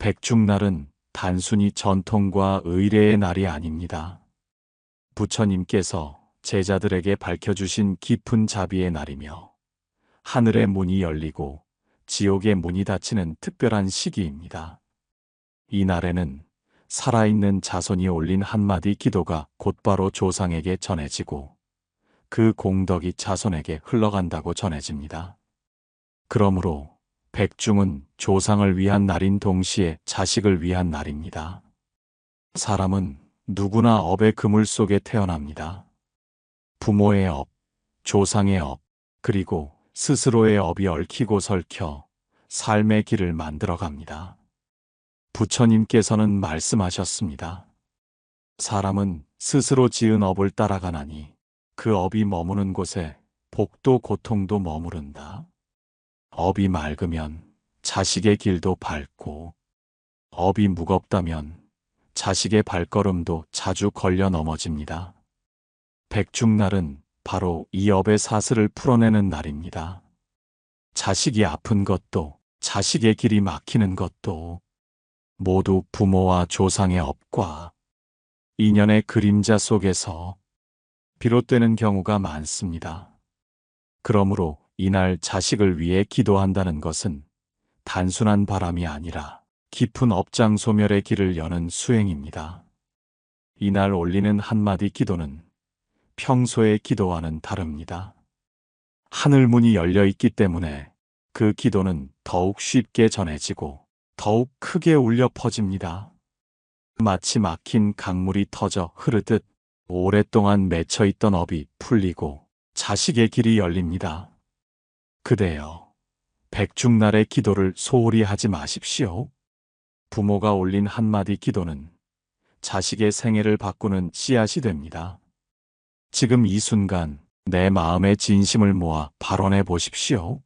백중날은 단순히 전통과 의례의 날이 아닙니다. 부처님께서 제자들에게 밝혀주신 깊은 자비의 날이며 하늘의 문이 열리고 지옥의 문이 닫히는 특별한 시기입니다. 이 날에는 살아있는 자손이 올린 한마디 기도가 곧바로 조상에게 전해지고 그 공덕이 자손에게 흘러간다고 전해집니다. 그러므로 백중은 조상을 위한 날인 동시에 자식을 위한 날입니다. 사람은 누구나 업의 그물 속에 태어납니다. 부모의 업, 조상의 업, 그리고 스스로의 업이 얽히고 설켜 삶의 길을 만들어갑니다. 부처님께서는 말씀하셨습니다. 사람은 스스로 지은 업을 따라가나니 그 업이 머무는 곳에 복도 고통도 머무른다. 업이 맑으면 자식의 길도 밝고 업이 무겁다면 자식의 발걸음도 자주 걸려 넘어집니다. 백중날은 바로 이 업의 사슬을 풀어내는 날입니다. 자식이 아픈 것도 자식의 길이 막히는 것도 모두 부모와 조상의 업과 인연의 그림자 속에서 비롯되는 경우가 많습니다. 그러므로 이날 자식을 위해 기도한다는 것은 단순한 바람이 아니라 깊은 업장 소멸의 길을 여는 수행입니다. 이날 올리는 한마디 기도는 평소의 기도와는 다릅니다. 하늘문이 열려 있기 때문에 그 기도는 더욱 쉽게 전해지고 더욱 크게 울려 퍼집니다. 마치 막힌 강물이 터져 흐르듯 오랫동안 맺혀있던 업이 풀리고 자식의 길이 열립니다. 그대여, 백중날의 기도를 소홀히 하지 마십시오. 부모가 올린 한마디 기도는 자식의 생애를 바꾸는 씨앗이 됩니다. 지금 이 순간 내 마음의 진심을 모아 발언해 보십시오.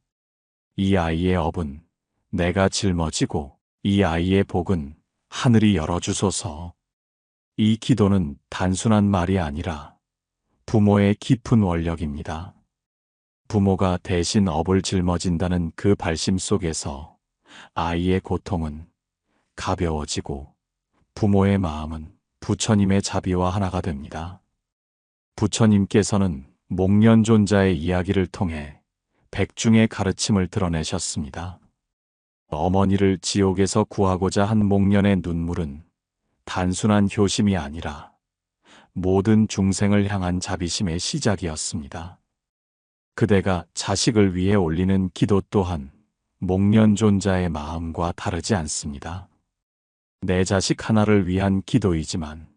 이 아이의 업은 내가 짊어지고 이 아이의 복은 하늘이 열어주소서. 이 기도는 단순한 말이 아니라 부모의 깊은 원력입니다. 부모가 대신 업을 짊어진다는 그 발심 속에서 아이의 고통은 가벼워지고 부모의 마음은 부처님의 자비와 하나가 됩니다. 부처님께서는 목련존자의 이야기를 통해 백중의 가르침을 드러내셨습니다. 어머니를 지옥에서 구하고자 한 목련의 눈물은 단순한 효심이 아니라 모든 중생을 향한 자비심의 시작이었습니다. 그대가 자식을 위해 올리는 기도 또한 목련존자의 마음과 다르지 않습니다. 내 자식 하나를 위한 기도이지만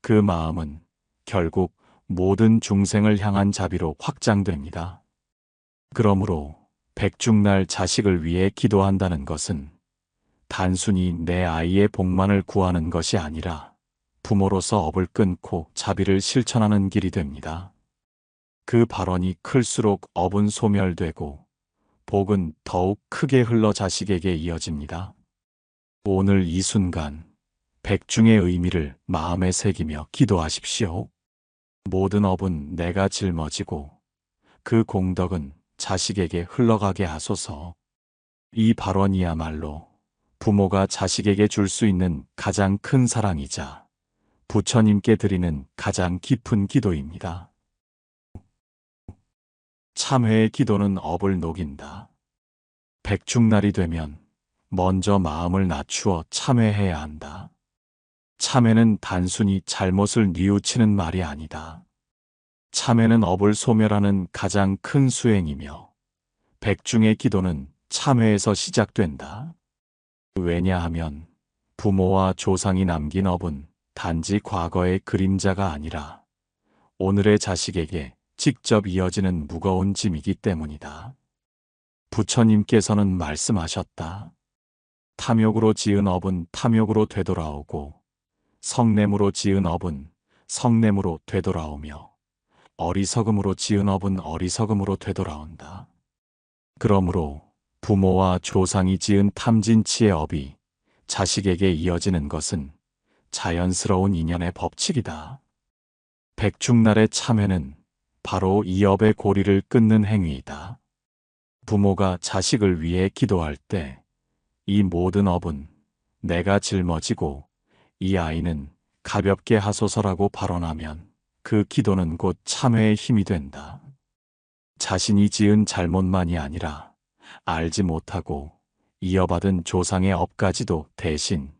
그 마음은 결국 모든 중생을 향한 자비로 확장됩니다. 그러므로 백중날 자식을 위해 기도한다는 것은 단순히 내 아이의 복만을 구하는 것이 아니라 부모로서 업을 끊고 자비를 실천하는 길이 됩니다. 그 발언이 클수록 업은 소멸되고 복은 더욱 크게 흘러 자식에게 이어집니다. 오늘 이 순간 백중의 의미를 마음에 새기며 기도하십시오. 모든 업은 내가 짊어지고 그 공덕은 자식에게 흘러가게 하소서. 이 발언이야말로 부모가 자식에게 줄 수 있는 가장 큰 사랑이자 부처님께 드리는 가장 깊은 기도입니다. 참회의 기도는 업을 녹인다. 백중날이 되면 먼저 마음을 낮추어 참회해야 한다. 참회는 단순히 잘못을 뉘우치는 말이 아니다. 참회는 업을 소멸하는 가장 큰 수행이며 백중의 기도는 참회에서 시작된다. 왜냐하면 부모와 조상이 남긴 업은 단지 과거의 그림자가 아니라 오늘의 자식에게 직접 이어지는 무거운 짐이기 때문이다. 부처님께서는 말씀하셨다. 탐욕으로 지은 업은 탐욕으로 되돌아오고 성냄으로 지은 업은 성냄으로 되돌아오며 어리석음으로 지은 업은 어리석음으로 되돌아온다. 그러므로 부모와 조상이 지은 탐진치의 업이 자식에게 이어지는 것은 자연스러운 인연의 법칙이다. 백중날의 참회는 바로 이 업의 고리를 끊는 행위이다. 부모가 자식을 위해 기도할 때 이 모든 업은 내가 짊어지고 이 아이는 가볍게 하소서라고 발언하면 그 기도는 곧 참회의 힘이 된다. 자신이 지은 잘못만이 아니라 알지 못하고 이어받은 조상의 업까지도 대신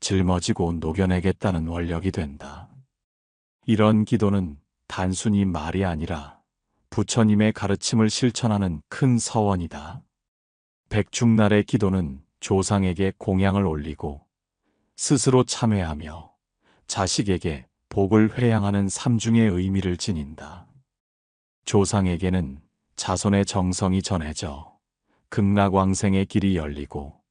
짊어지고 녹여내겠다는 원력이 된다. 이런 기도는 단순히 말이 아니라 부처님의 가르침을 실천하는 큰 서원이다. 백중날의 기도는 조상에게 공양을 올리고 스스로 참회하며 자식에게 복을 회양하는 삼중의 의미를 지닌다. 조상에게는 자손의 정성이 전해져 극락왕생의 길이 열리고,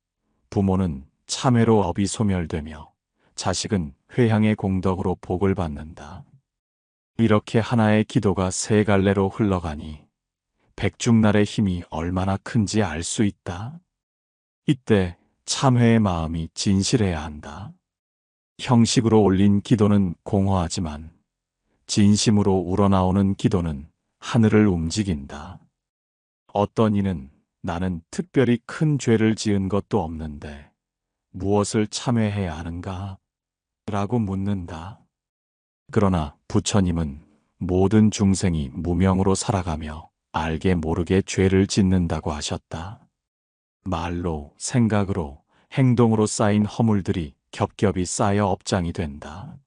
부모는 참회로 업이 소멸되며 자식은 회향의 공덕으로 복을 받는다. 이렇게 하나의 기도가 세 갈래로 흘러가니 백중날의 힘이 얼마나 큰지 알 수 있다. 이때 참회의 마음이 진실해야 한다. 형식으로 올린 기도는 공허하지만 진심으로 우러나오는 기도는 하늘을 움직인다. 어떤 이는 나는 특별히 큰 죄를 지은 것도 없는데 무엇을 참회해야 하는가? 라고 묻는다. 그러나 부처님은 모든 중생이 무명으로 살아가며 알게 모르게 죄를 짓는다고 하셨다. 말로, 생각으로, 행동으로 쌓인 허물들이 겹겹이 쌓여 업장이 된다.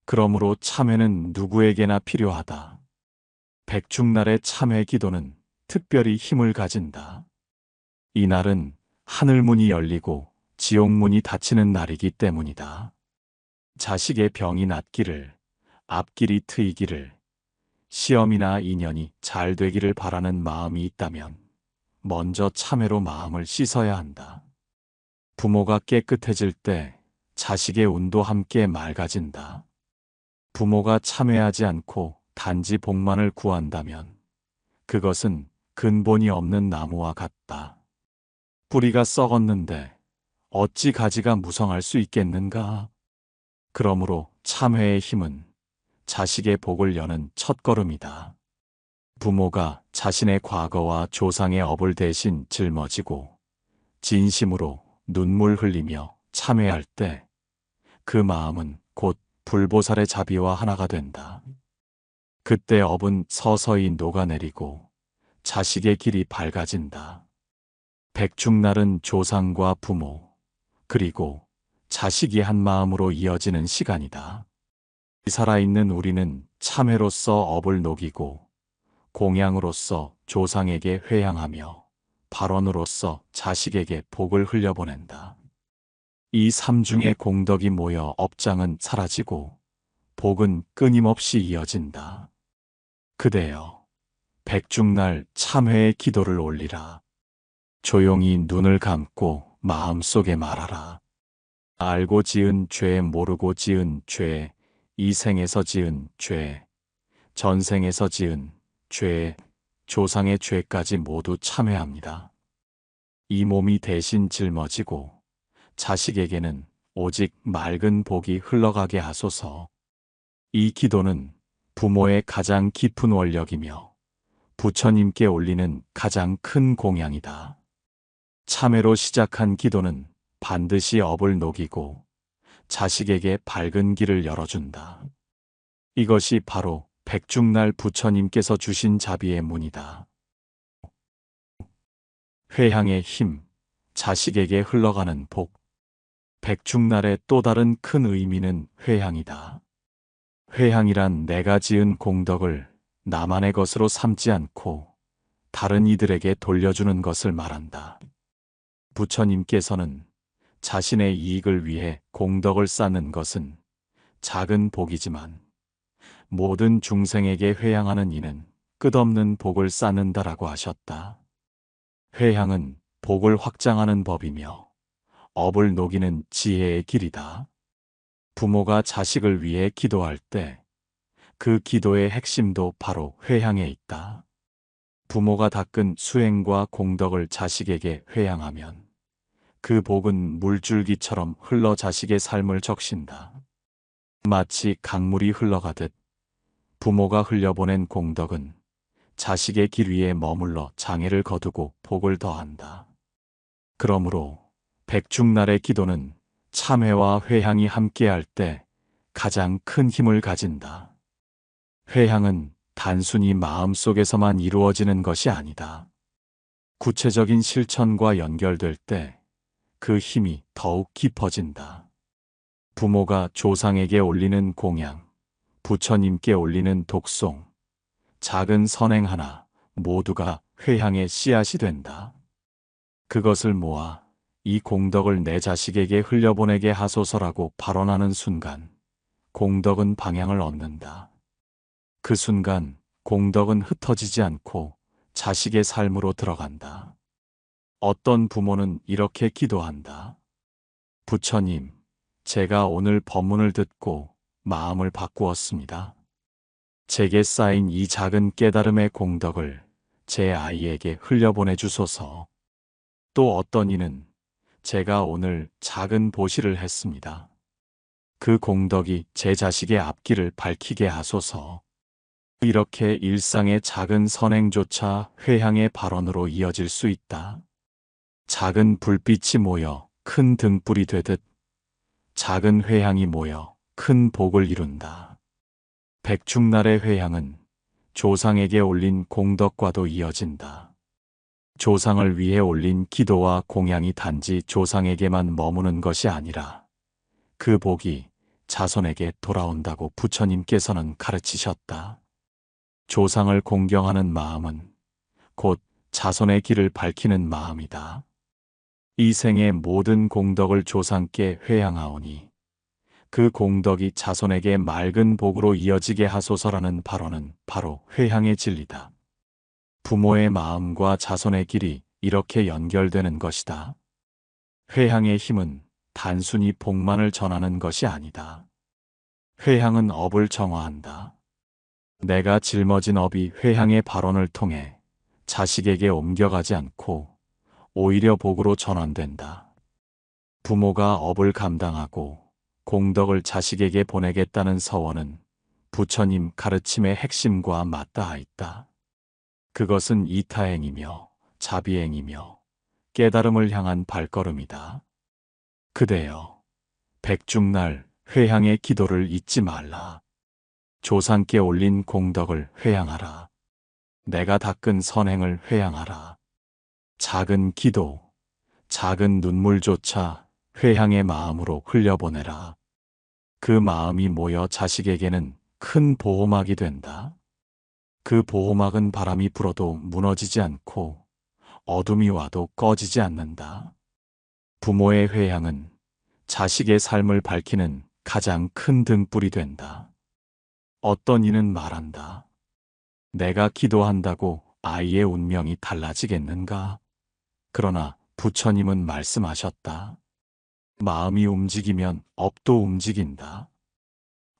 그러므로 참회는 누구에게나 필요하다. 백중날의 참회 기도는 특별히 힘을 가진다. 이날은 하늘문이 열리고 지옥문이 닫히는 날이기 때문이다. 자식의 병이 낫기를, 앞길이 트이기를, 시험이나 인연이 잘 되기를 바라는 마음이 있다면 먼저 참회로 마음을 씻어야 한다. 부모가 깨끗해질 때 자식의 운도 함께 맑아진다. 부모가 참회하지 않고 단지 복만을 구한다면 그것은 근본이 없는 나무와 같다. 뿌리가 썩었는데 어찌 가지가 무성할 수 있겠는가? 그러므로 참회의 힘은 자식의 복을 여는 첫걸음이다. 부모가 자신의 과거와 조상의 업을 대신 짊어지고 진심으로 눈물 흘리며 참회할 때 그 마음은 곧 불보살의 자비와 하나가 된다. 그때 업은 서서히 녹아내리고 자식의 길이 밝아진다. 백중날은 조상과 부모, 그리고 자식이 한 마음으로 이어지는 시간이다. 살아있는 우리는 참회로서 업을 녹이고 공양으로서 조상에게 회양하며 발언으로서 자식에게 복을 흘려보낸다. 이 삼중의 공덕이 모여 업장은 사라지고 복은 끊임없이 이어진다. 그대여, 백중날 참회의 기도를 올리라. 조용히 눈을 감고 마음속에 말하라. 알고 지은 죄, 모르고 지은 죄, 이 생에서 지은 죄, 전생에서 지은 죄, 조상의 죄까지 모두 참회합니다. 이 몸이 대신 짊어지고 자식에게는 오직 맑은 복이 흘러가게 하소서. 이 기도는 부모의 가장 깊은 원력이며 부처님께 올리는 가장 큰 공양이다. 참회로 시작한 기도는 반드시 업을 녹이고 자식에게 밝은 길을 열어준다. 이것이 바로 백중날 부처님께서 주신 자비의 문이다. 회향의 힘, 자식에게 흘러가는 복. 백중날의 또 다른 큰 의미는 회향이다. 회향이란 내가 지은 공덕을 나만의 것으로 삼지 않고 다른 이들에게 돌려주는 것을 말한다. 부처님께서는 자신의 이익을 위해 공덕을 쌓는 것은 작은 복이지만 모든 중생에게 회향하는 이는 끝없는 복을 쌓는다라고 하셨다. 회향은 복을 확장하는 법이며 업을 녹이는 지혜의 길이다. 부모가 자식을 위해 기도할 때 그 기도의 핵심도 바로 회향에 있다. 부모가 닦은 수행과 공덕을 자식에게 회향하면 그 복은 물줄기처럼 흘러 자식의 삶을 적신다. 마치 강물이 흘러가듯 부모가 흘려보낸 공덕은 자식의 길 위에 머물러 장애를 거두고 복을 더한다. 그러므로 백중날의 기도는 참회와 회향이 함께할 때 가장 큰 힘을 가진다. 회향은 단순히 마음속에서만 이루어지는 것이 아니다. 구체적인 실천과 연결될 때 그 힘이 더욱 깊어진다. 부모가 조상에게 올리는 공양, 부처님께 올리는 독송, 작은 선행 하나 모두가 회향의 씨앗이 된다. 그것을 모아 이 공덕을 내 자식에게 흘려보내게 하소서라고 발언하는 순간 공덕은 방향을 얻는다. 그 순간 공덕은 흩어지지 않고 자식의 삶으로 들어간다. 어떤 부모는 이렇게 기도한다. 부처님, 제가 오늘 법문을 듣고 마음을 바꾸었습니다. 제게 쌓인 이 작은 깨달음의 공덕을 제 아이에게 흘려보내 주소서. 또 어떤 이는 제가 오늘 작은 보시를 했습니다. 그 공덕이 제 자식의 앞길을 밝히게 하소서. 이렇게 일상의 작은 선행조차 회향의 발언으로 이어질 수 있다. 작은 불빛이 모여 큰 등불이 되듯 작은 회향이 모여 큰 복을 이룬다. 백중날의 회향은 조상에게 올린 공덕과도 이어진다. 조상을 위해 올린 기도와 공양이 단지 조상에게만 머무는 것이 아니라 그 복이 자손에게 돌아온다고 부처님께서는 가르치셨다. 조상을 공경하는 마음은 곧 자손의 길을 밝히는 마음이다. 이 생의 모든 공덕을 조상께 회향하오니 그 공덕이 자손에게 맑은 복으로 이어지게 하소서라는 발언은 바로 회향의 진리다. 부모의 마음과 자손의 길이 이렇게 연결되는 것이다. 회향의 힘은 단순히 복만을 전하는 것이 아니다. 회향은 업을 정화한다. 내가 짊어진 업이 회향의 발언을 통해 자식에게 옮겨가지 않고 오히려 복으로 전환된다. 부모가 업을 감당하고 공덕을 자식에게 보내겠다는 서원은 부처님 가르침의 핵심과 맞닿아 있다. 그것은 이타행이며 자비행이며 깨달음을 향한 발걸음이다. 그대여, 백중날 회향의 기도를 잊지 말라. 조상께 올린 공덕을 회향하라. 내가 닦은 선행을 회향하라. 작은 기도, 작은 눈물조차 회향의 마음으로 흘려보내라. 그 마음이 모여 자식에게는 큰 보호막이 된다. 그 보호막은 바람이 불어도 무너지지 않고 어둠이 와도 꺼지지 않는다. 부모의 회향은 자식의 삶을 밝히는 가장 큰 등불이 된다. 어떤 이는 말한다. 내가 기도한다고 아이의 운명이 달라지겠는가? 그러나 부처님은 말씀하셨다. 마음이 움직이면 업도 움직인다.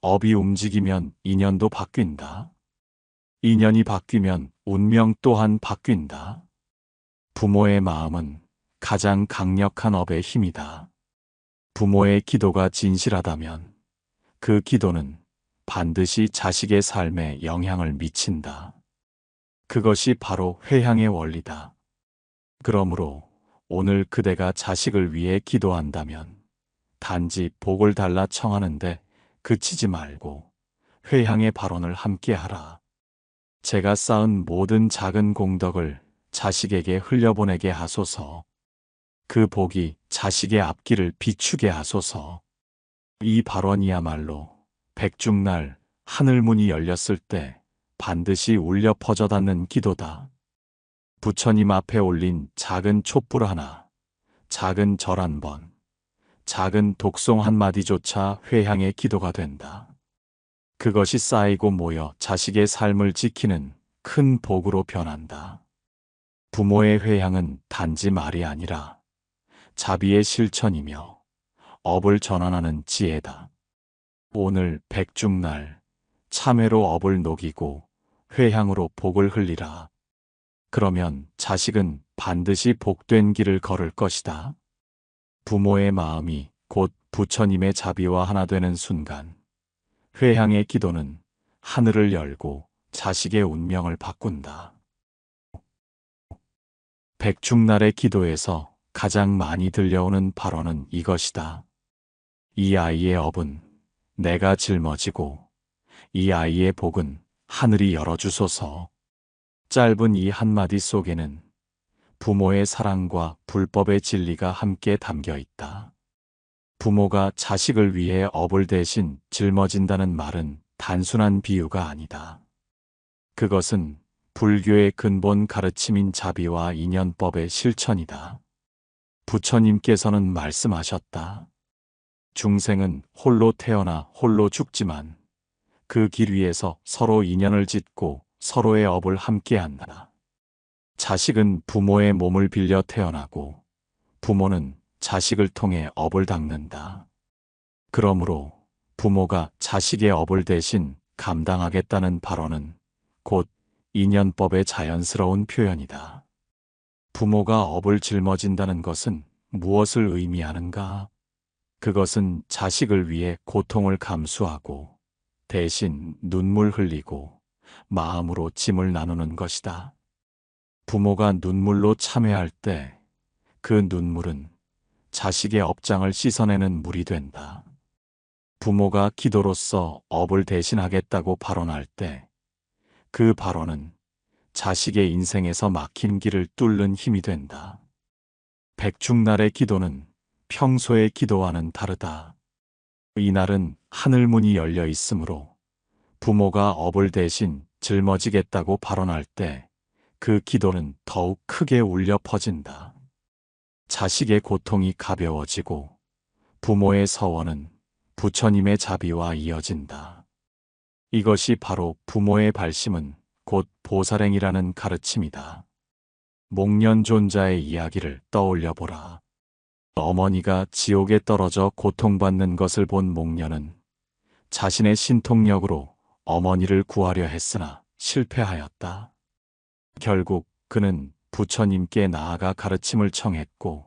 업이 움직이면 인연도 바뀐다. 인연이 바뀌면 운명 또한 바뀐다. 부모의 마음은 가장 강력한 업의 힘이다. 부모의 기도가 진실하다면 그 기도는 반드시 자식의 삶에 영향을 미친다. 그것이 바로 회향의 원리다. 그러므로 오늘 그대가 자식을 위해 기도한다면 단지 복을 달라 청하는데 그치지 말고 회향의 발언을 함께 하라. 제가 쌓은 모든 작은 공덕을 자식에게 흘려보내게 하소서. 그 복이 자식의 앞길을 비추게 하소서. 이 발언이야말로 백중날 하늘문이 열렸을 때 반드시 울려 퍼져 닿는 기도다. 부처님 앞에 올린 작은 촛불 하나, 작은 절 한 번, 작은 독송 한마디조차 회향의 기도가 된다. 그것이 쌓이고 모여 자식의 삶을 지키는 큰 복으로 변한다. 부모의 회향은 단지 말이 아니라 자비의 실천이며 업을 전환하는 지혜다. 오늘 백중날 참회로 업을 녹이고 회향으로 복을 흘리라. 그러면 자식은 반드시 복된 길을 걸을 것이다. 부모의 마음이 곧 부처님의 자비와 하나 되는 순간 회향의 기도는 하늘을 열고 자식의 운명을 바꾼다. 백중날의 기도에서 가장 많이 들려오는 발언은 이것이다. 이 아이의 업은 내가 짊어지고 이 아이의 복은 하늘이 열어주소서. 짧은 이 한마디 속에는 부모의 사랑과 불법의 진리가 함께 담겨 있다. 부모가 자식을 위해 업을 대신 짊어진다는 말은 단순한 비유가 아니다. 그것은 불교의 근본 가르침인 자비와 인연법의 실천이다. 부처님께서는 말씀하셨다. 중생은 홀로 태어나 홀로 죽지만 그 길 위에서 서로 인연을 짓고 서로의 업을 함께한다. 자식은 부모의 몸을 빌려 태어나고 부모는 자식을 통해 업을 닦는다. 그러므로 부모가 자식의 업을 대신 감당하겠다는 발언은 곧 인연법의 자연스러운 표현이다. 부모가 업을 짊어진다는 것은 무엇을 의미하는가? 그것은 자식을 위해 고통을 감수하고 대신 눈물 흘리고 마음으로 짐을 나누는 것이다. 부모가 눈물로 참회할 때 그 눈물은 자식의 업장을 씻어내는 물이 된다. 부모가 기도로서 업을 대신하겠다고 발언할 때 그 발언은 자식의 인생에서 막힌 길을 뚫는 힘이 된다. 백중날의 기도는 평소의 기도와는 다르다. 이날은 하늘문이 열려 있으므로 부모가 업을 대신 짊어지겠다고 발언할 때 그 기도는 더욱 크게 울려 퍼진다. 자식의 고통이 가벼워지고 부모의 서원은 부처님의 자비와 이어진다. 이것이 바로 부모의 발심은 곧 보살행이라는 가르침이다. 목련존자의 이야기를 떠올려 보라. 어머니가 지옥에 떨어져 고통받는 것을 본 목련은 자신의 신통력으로 어머니를 구하려 했으나 실패하였다. 결국 그는 부처님께 나아가 가르침을 청했고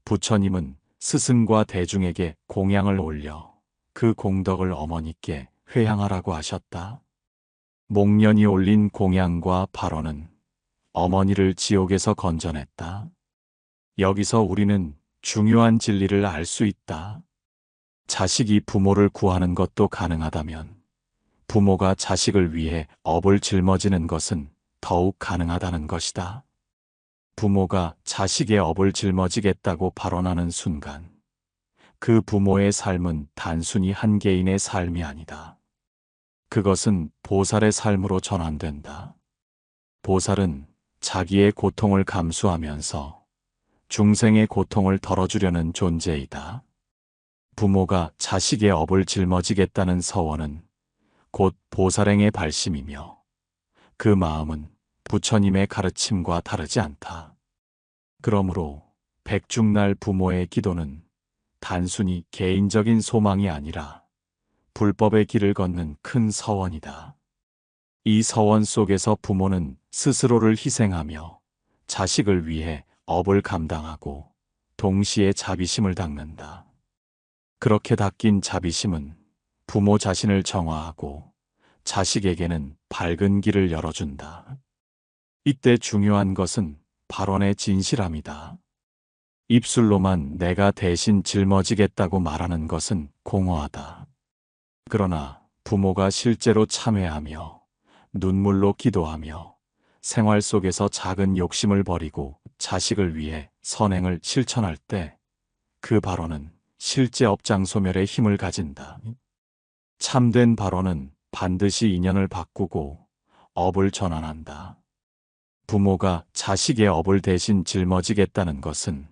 부처님은 스승과 대중에게 공양을 올려 그 공덕을 어머니께 회향하라고 하셨다. 목련이 올린 공양과 발언은 어머니를 지옥에서 건져냈다. 여기서 우리는 중요한 진리를 알 수 있다. 자식이 부모를 구하는 것도 가능하다면 부모가 자식을 위해 업을 짊어지는 것은 더욱 가능하다는 것이다. 부모가 자식의 업을 짊어지겠다고 발언하는 순간 그 부모의 삶은 단순히 한 개인의 삶이 아니다. 그것은 보살의 삶으로 전환된다. 보살은 자기의 고통을 감수하면서 중생의 고통을 덜어주려는 존재이다. 부모가 자식의 업을 짊어지겠다는 서원은 곧 보살행의 발심이며 그 마음은 부처님의 가르침과 다르지 않다. 그러므로 백중날 부모의 기도는 단순히 개인적인 소망이 아니라 불법의 길을 걷는 큰 서원이다. 이 서원 속에서 부모는 스스로를 희생하며 자식을 위해 업을 감당하고 동시에 자비심을 닦는다. 그렇게 닦인 자비심은 부모 자신을 정화하고 자식에게는 밝은 길을 열어준다. 이때 중요한 것은 발언의 진실함이다. 입술로만 내가 대신 짊어지겠다고 말하는 것은 공허하다. 그러나 부모가 실제로 참회하며 눈물로 기도하며 생활 속에서 작은 욕심을 버리고 자식을 위해 선행을 실천할 때 그 발언은 실제 업장 소멸의 힘을 가진다. 참된 발언은 반드시 인연을 바꾸고 업을 전환한다. 부모가 자식의 업을 대신 짊어지겠다는 것은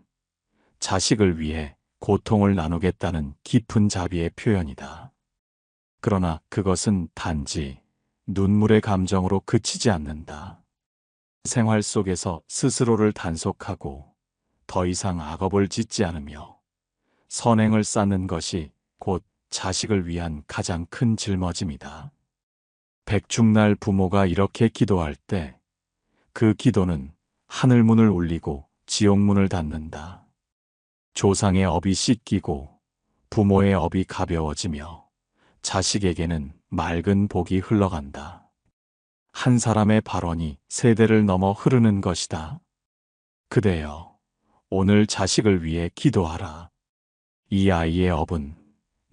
자식을 위해 고통을 나누겠다는 깊은 자비의 표현이다. 그러나 그것은 단지 눈물의 감정으로 그치지 않는다. 생활 속에서 스스로를 단속하고 더 이상 악업을 짓지 않으며 선행을 쌓는 것이 곧 자식을 위한 가장 큰 짊어짐이다. 백중날 부모가 이렇게 기도할 때 그 기도는 하늘문을 울리고 지옥문을 닫는다. 조상의 업이 씻기고 부모의 업이 가벼워지며 자식에게는 맑은 복이 흘러간다. 한 사람의 발언이 세대를 넘어 흐르는 것이다. 그대여, 오늘 자식을 위해 기도하라. 이 아이의 업은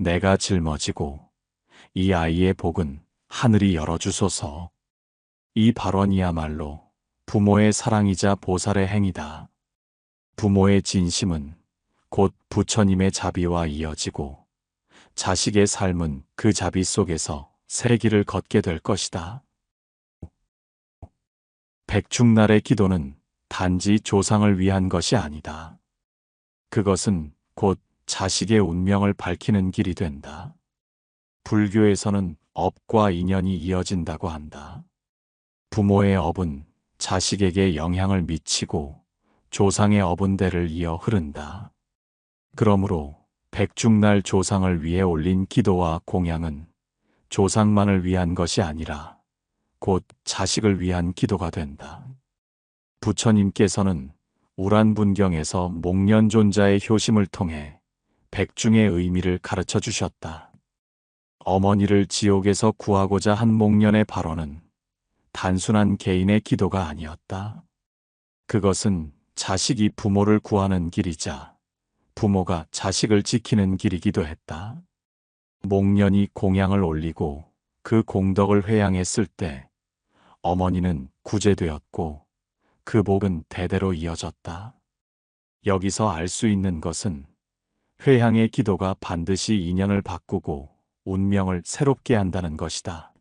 내가 짊어지고 이 아이의 복은 하늘이 열어주소서. 이 발언이야말로 부모의 사랑이자 보살의 행위다. 부모의 진심은 곧 부처님의 자비와 이어지고 자식의 삶은 그 자비 속에서 새 길을 걷게 될 것이다. 백중날의 기도는 단지 조상을 위한 것이 아니다. 그것은 곧 자식의 운명을 밝히는 길이 된다. 불교에서는 업과 인연이 이어진다고 한다. 부모의 업은 자식에게 영향을 미치고 조상의 업은 대를 이어 흐른다. 그러므로 백중날 조상을 위해 올린 기도와 공양은 조상만을 위한 것이 아니라 곧 자식을 위한 기도가 된다. 부처님께서는 우란분경에서 목련존자의 효심을 통해 백중의 의미를 가르쳐 주셨다. 어머니를 지옥에서 구하고자 한 목련의 발언은 단순한 개인의 기도가 아니었다. 그것은 자식이 부모를 구하는 길이자 부모가 자식을 지키는 길이기도 했다. 목련이 공양을 올리고 그 공덕을 회양했을 때 어머니는 구제되었고 그 복은 대대로 이어졌다. 여기서 알 수 있는 것은 회향의 기도가 반드시 인연을 바꾸고 운명을 새롭게 한다는 것이다.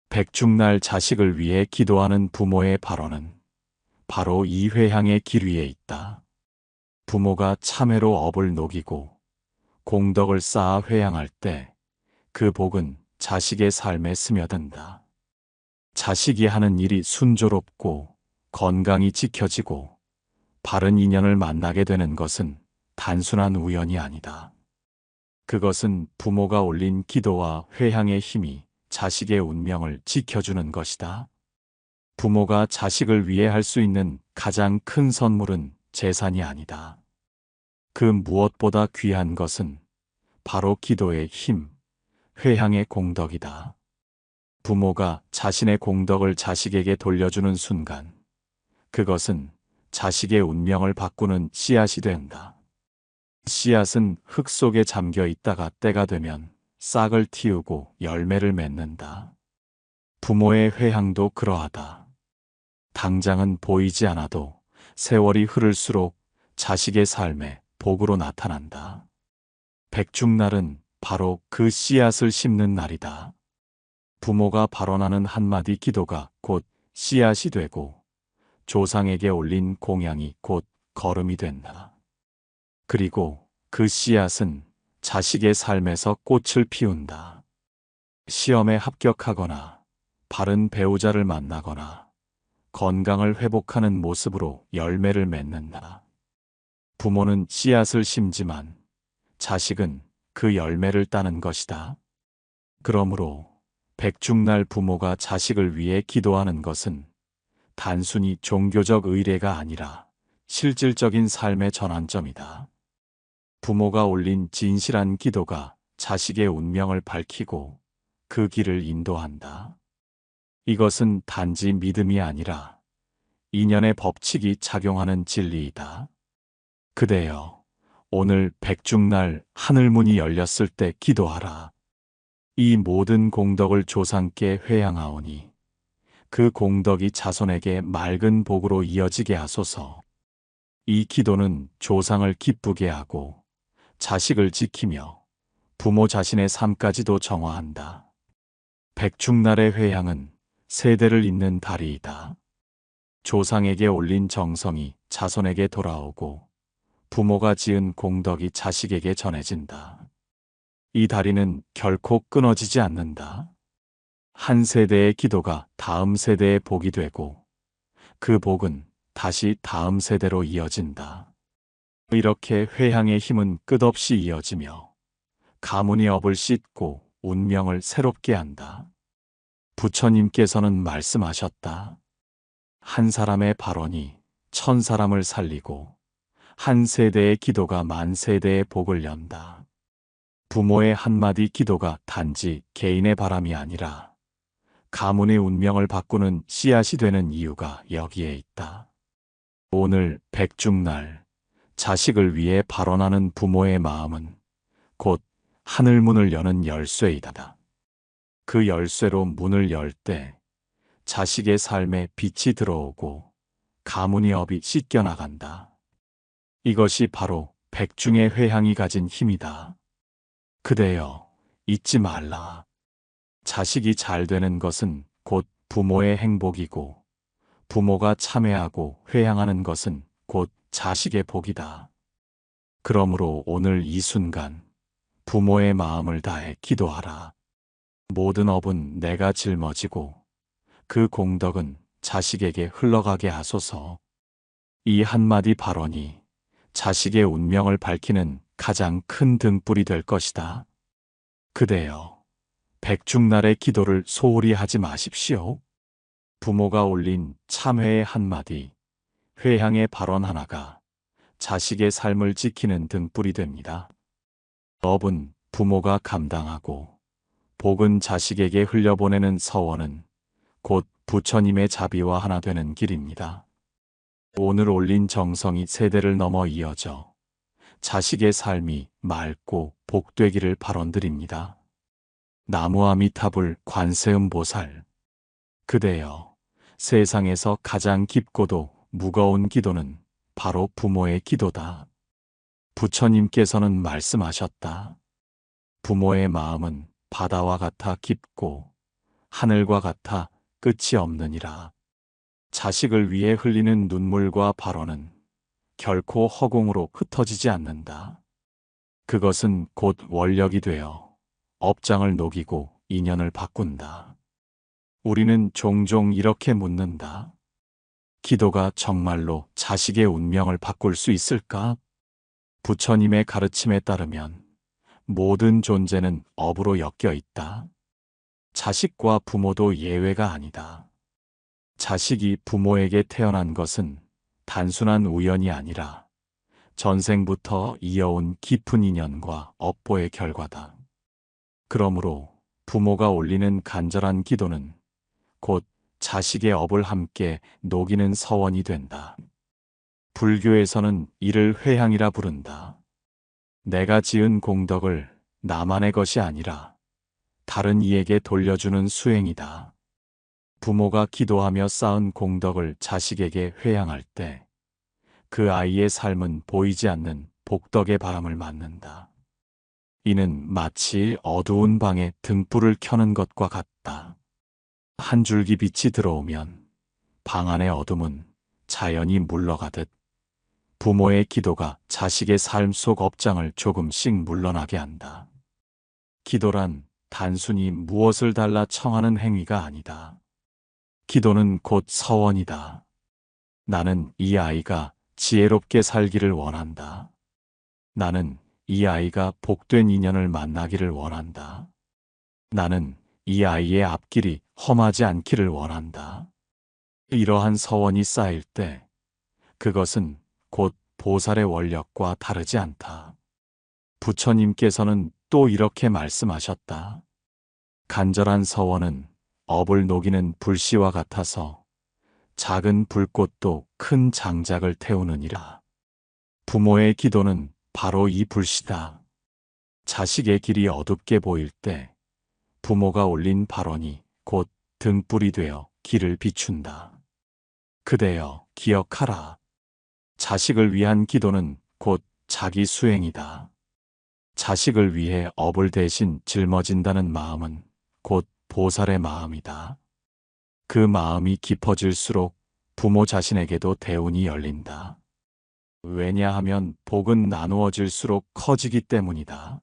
백중날 자식을 위해 기도하는 부모의 발언은 바로 이 회향의 길 위에 있다. 부모가 참회로 업을 녹이고 공덕을 쌓아 회양할 때 그 복은 자식의 삶에 스며든다. 자식이 하는 일이 순조롭고 건강히 지켜지고 바른 인연을 만나게 되는 것은 단순한 우연이 아니다. 그것은 부모가 올린 기도와 회향의 힘이 자식의 운명을 지켜주는 것이다. 부모가 자식을 위해 할 수 있는 가장 큰 선물은 재산이 아니다. 그 무엇보다 귀한 것은 바로 기도의 힘, 회향의 공덕이다. 부모가 자신의 공덕을 자식에게 돌려주는 순간, 그것은 자식의 운명을 바꾸는 씨앗이 된다. 씨앗은 흙 속에 잠겨 있다가 때가 되면 싹을 틔우고 열매를 맺는다. 부모의 회향도 그러하다. 당장은 보이지 않아도 세월이 흐를수록 자식의 삶에 복으로 나타난다. 백중날은 바로 그 씨앗을 심는 날이다. 부모가 발언하는 한마디 기도가 곧 씨앗이 되고 조상에게 올린 공양이 곧 거름이 된다. 그리고 그 씨앗은 자식의 삶에서 꽃을 피운다. 시험에 합격하거나 바른 배우자를 만나거나 건강을 회복하는 모습으로 열매를 맺는다. 부모는 씨앗을 심지만 자식은 그 열매를 따는 것이다. 그러므로 백중날 부모가 자식을 위해 기도하는 것은 단순히 종교적 의례가 아니라 실질적인 삶의 전환점이다. 부모가 올린 진실한 기도가 자식의 운명을 밝히고 그 길을 인도한다. 이것은 단지 믿음이 아니라 인연의 법칙이 작용하는 진리이다. 그대여, 오늘 백중날 하늘문이 열렸을 때 기도하라. 이 모든 공덕을 조상께 회양하오니 그 공덕이 자손에게 맑은 복으로 이어지게 하소서. 이 기도는 조상을 기쁘게 하고 자식을 지키며 부모 자신의 삶까지도 정화한다. 백중날의 회향은 세대를 잇는 다리이다. 조상에게 올린 정성이 자손에게 돌아오고 부모가 지은 공덕이 자식에게 전해진다. 이 다리는 결코 끊어지지 않는다. 한 세대의 기도가 다음 세대의 복이 되고 그 복은 다시 다음 세대로 이어진다. 이렇게 회향의 힘은 끝없이 이어지며 가문의 업을 씻고 운명을 새롭게 한다. 부처님께서는 말씀하셨다. 한 사람의 발언이 천 사람을 살리고 한 세대의 기도가 만 세대의 복을 연다. 부모의 한마디 기도가 단지 개인의 바람이 아니라 가문의 운명을 바꾸는 씨앗이 되는 이유가 여기에 있다. 오늘 백중날 자식을 위해 발언하는 부모의 마음은 곧 하늘문을 여는 열쇠이다. 그 열쇠로 문을 열 때 자식의 삶에 빛이 들어오고 가문의 업이 씻겨나간다. 이것이 바로 백중의 회향이 가진 힘이다. 그대여, 잊지 말라. 자식이 잘 되는 것은 곧 부모의 행복이고, 부모가 참회하고 회향하는 것은 곧 자식의 복이다. 그러므로 오늘 이 순간 부모의 마음을 다해 기도하라. 모든 업은 내가 짊어지고 그 공덕은 자식에게 흘러가게 하소서. 이 한마디 발언이 자식의 운명을 밝히는 가장 큰 등불이 될 것이다. 그대여, 백중날의 기도를 소홀히 하지 마십시오. 부모가 올린 참회의 한마디, 회향의 발언 하나가 자식의 삶을 지키는 등불이 됩니다. 업은 부모가 감당하고 복은 자식에게 흘려보내는 서원은 곧 부처님의 자비와 하나 되는 길입니다. 오늘 올린 정성이 세대를 넘어 이어져 자식의 삶이 맑고 복되기를 발언드립니다. 나무아미타불 관세음보살. 그대여, 세상에서 가장 깊고도 무거운 기도는 바로 부모의 기도다. 부처님께서는 말씀하셨다. 부모의 마음은 바다와 같아 깊고 하늘과 같아 끝이 없느니라. 자식을 위해 흘리는 눈물과 발언은 결코 허공으로 흩어지지 않는다. 그것은 곧 원력이 되어 업장을 녹이고 인연을 바꾼다. 우리는 종종 이렇게 묻는다. 기도가 정말로 자식의 운명을 바꿀 수 있을까? 부처님의 가르침에 따르면 모든 존재는 업으로 엮여 있다. 자식과 부모도 예외가 아니다. 자식이 부모에게 태어난 것은 단순한 우연이 아니라 전생부터 이어온 깊은 인연과 업보의 결과다. 그러므로 부모가 올리는 간절한 기도는 곧 자식의 업을 함께 녹이는 서원이 된다. 불교에서는 이를 회향이라 부른다. 내가 지은 공덕을 나만의 것이 아니라 다른 이에게 돌려주는 수행이다. 부모가 기도하며 쌓은 공덕을 자식에게 회향할 때 그 아이의 삶은 보이지 않는 복덕의 바람을 맞는다. 이는 마치 어두운 방에 등불을 켜는 것과 같다. 한 줄기 빛이 들어오면 방 안의 어둠은 자연히 물러가듯 부모의 기도가 자식의 삶 속 업장을 조금씩 물러나게 한다. 기도란 단순히 무엇을 달라 청하는 행위가 아니다. 기도는 곧 서원이다. 나는 이 아이가 지혜롭게 살기를 원한다. 나는 이 아이가 복된 인연을 만나기를 원한다. 나는 이 아이의 앞길이 험하지 않기를 원한다. 이러한 서원이 쌓일 때 그것은 곧 보살의 원력과 다르지 않다. 부처님께서는 또 이렇게 말씀하셨다. 간절한 서원은 업을 녹이는 불씨와 같아서 작은 불꽃도 큰 장작을 태우느니라. 부모의 기도는 바로 이 불씨다. 자식의 길이 어둡게 보일 때 부모가 올린 발언이 곧 등불이 되어 길을 비춘다. 그대여, 기억하라. 자식을 위한 기도는 곧 자기 수행이다. 자식을 위해 업을 대신 짊어진다는 마음은 곧 보살의 마음이다. 그 마음이 깊어질수록 부모 자신에게도 대운이 열린다. 왜냐하면 복은 나누어질수록 커지기 때문이다.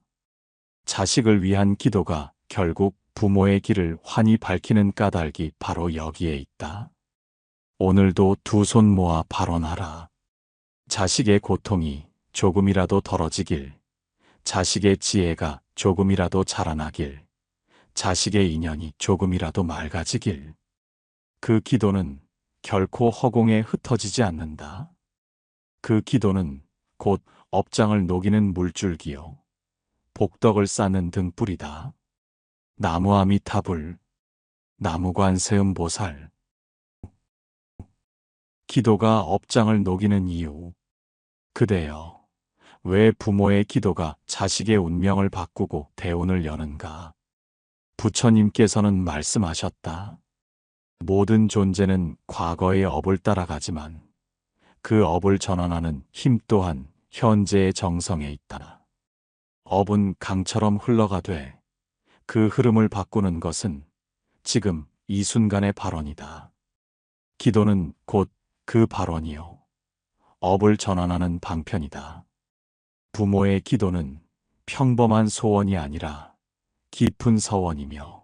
자식을 위한 기도가 결국 부모의 길을 환히 밝히는 까닭이 바로 여기에 있다. 오늘도 두 손 모아 발언하라. 자식의 고통이 조금이라도 덜어지길, 자식의 지혜가 조금이라도 자라나길, 자식의 인연이 조금이라도 맑아지길. 그 기도는 결코 허공에 흩어지지 않는다. 그 기도는 곧 업장을 녹이는 물줄기요, 복덕을 쌓는 등불이다. 나무아미타불, 나무관세음보살. 기도가 업장을 녹이는 이유. 그대여, 왜 부모의 기도가 자식의 운명을 바꾸고 대운을 여는가? 부처님께서는 말씀하셨다. 모든 존재는 과거의 업을 따라가지만 그 업을 전환하는 힘 또한 현재의 정성에 있다. 업은 강처럼 흘러가되 그 흐름을 바꾸는 것은 지금 이 순간의 발원이다. 기도는 곧 그 발원이요. 업을 전환하는 방편이다. 부모의 기도는 평범한 소원이 아니라 깊은 서원이며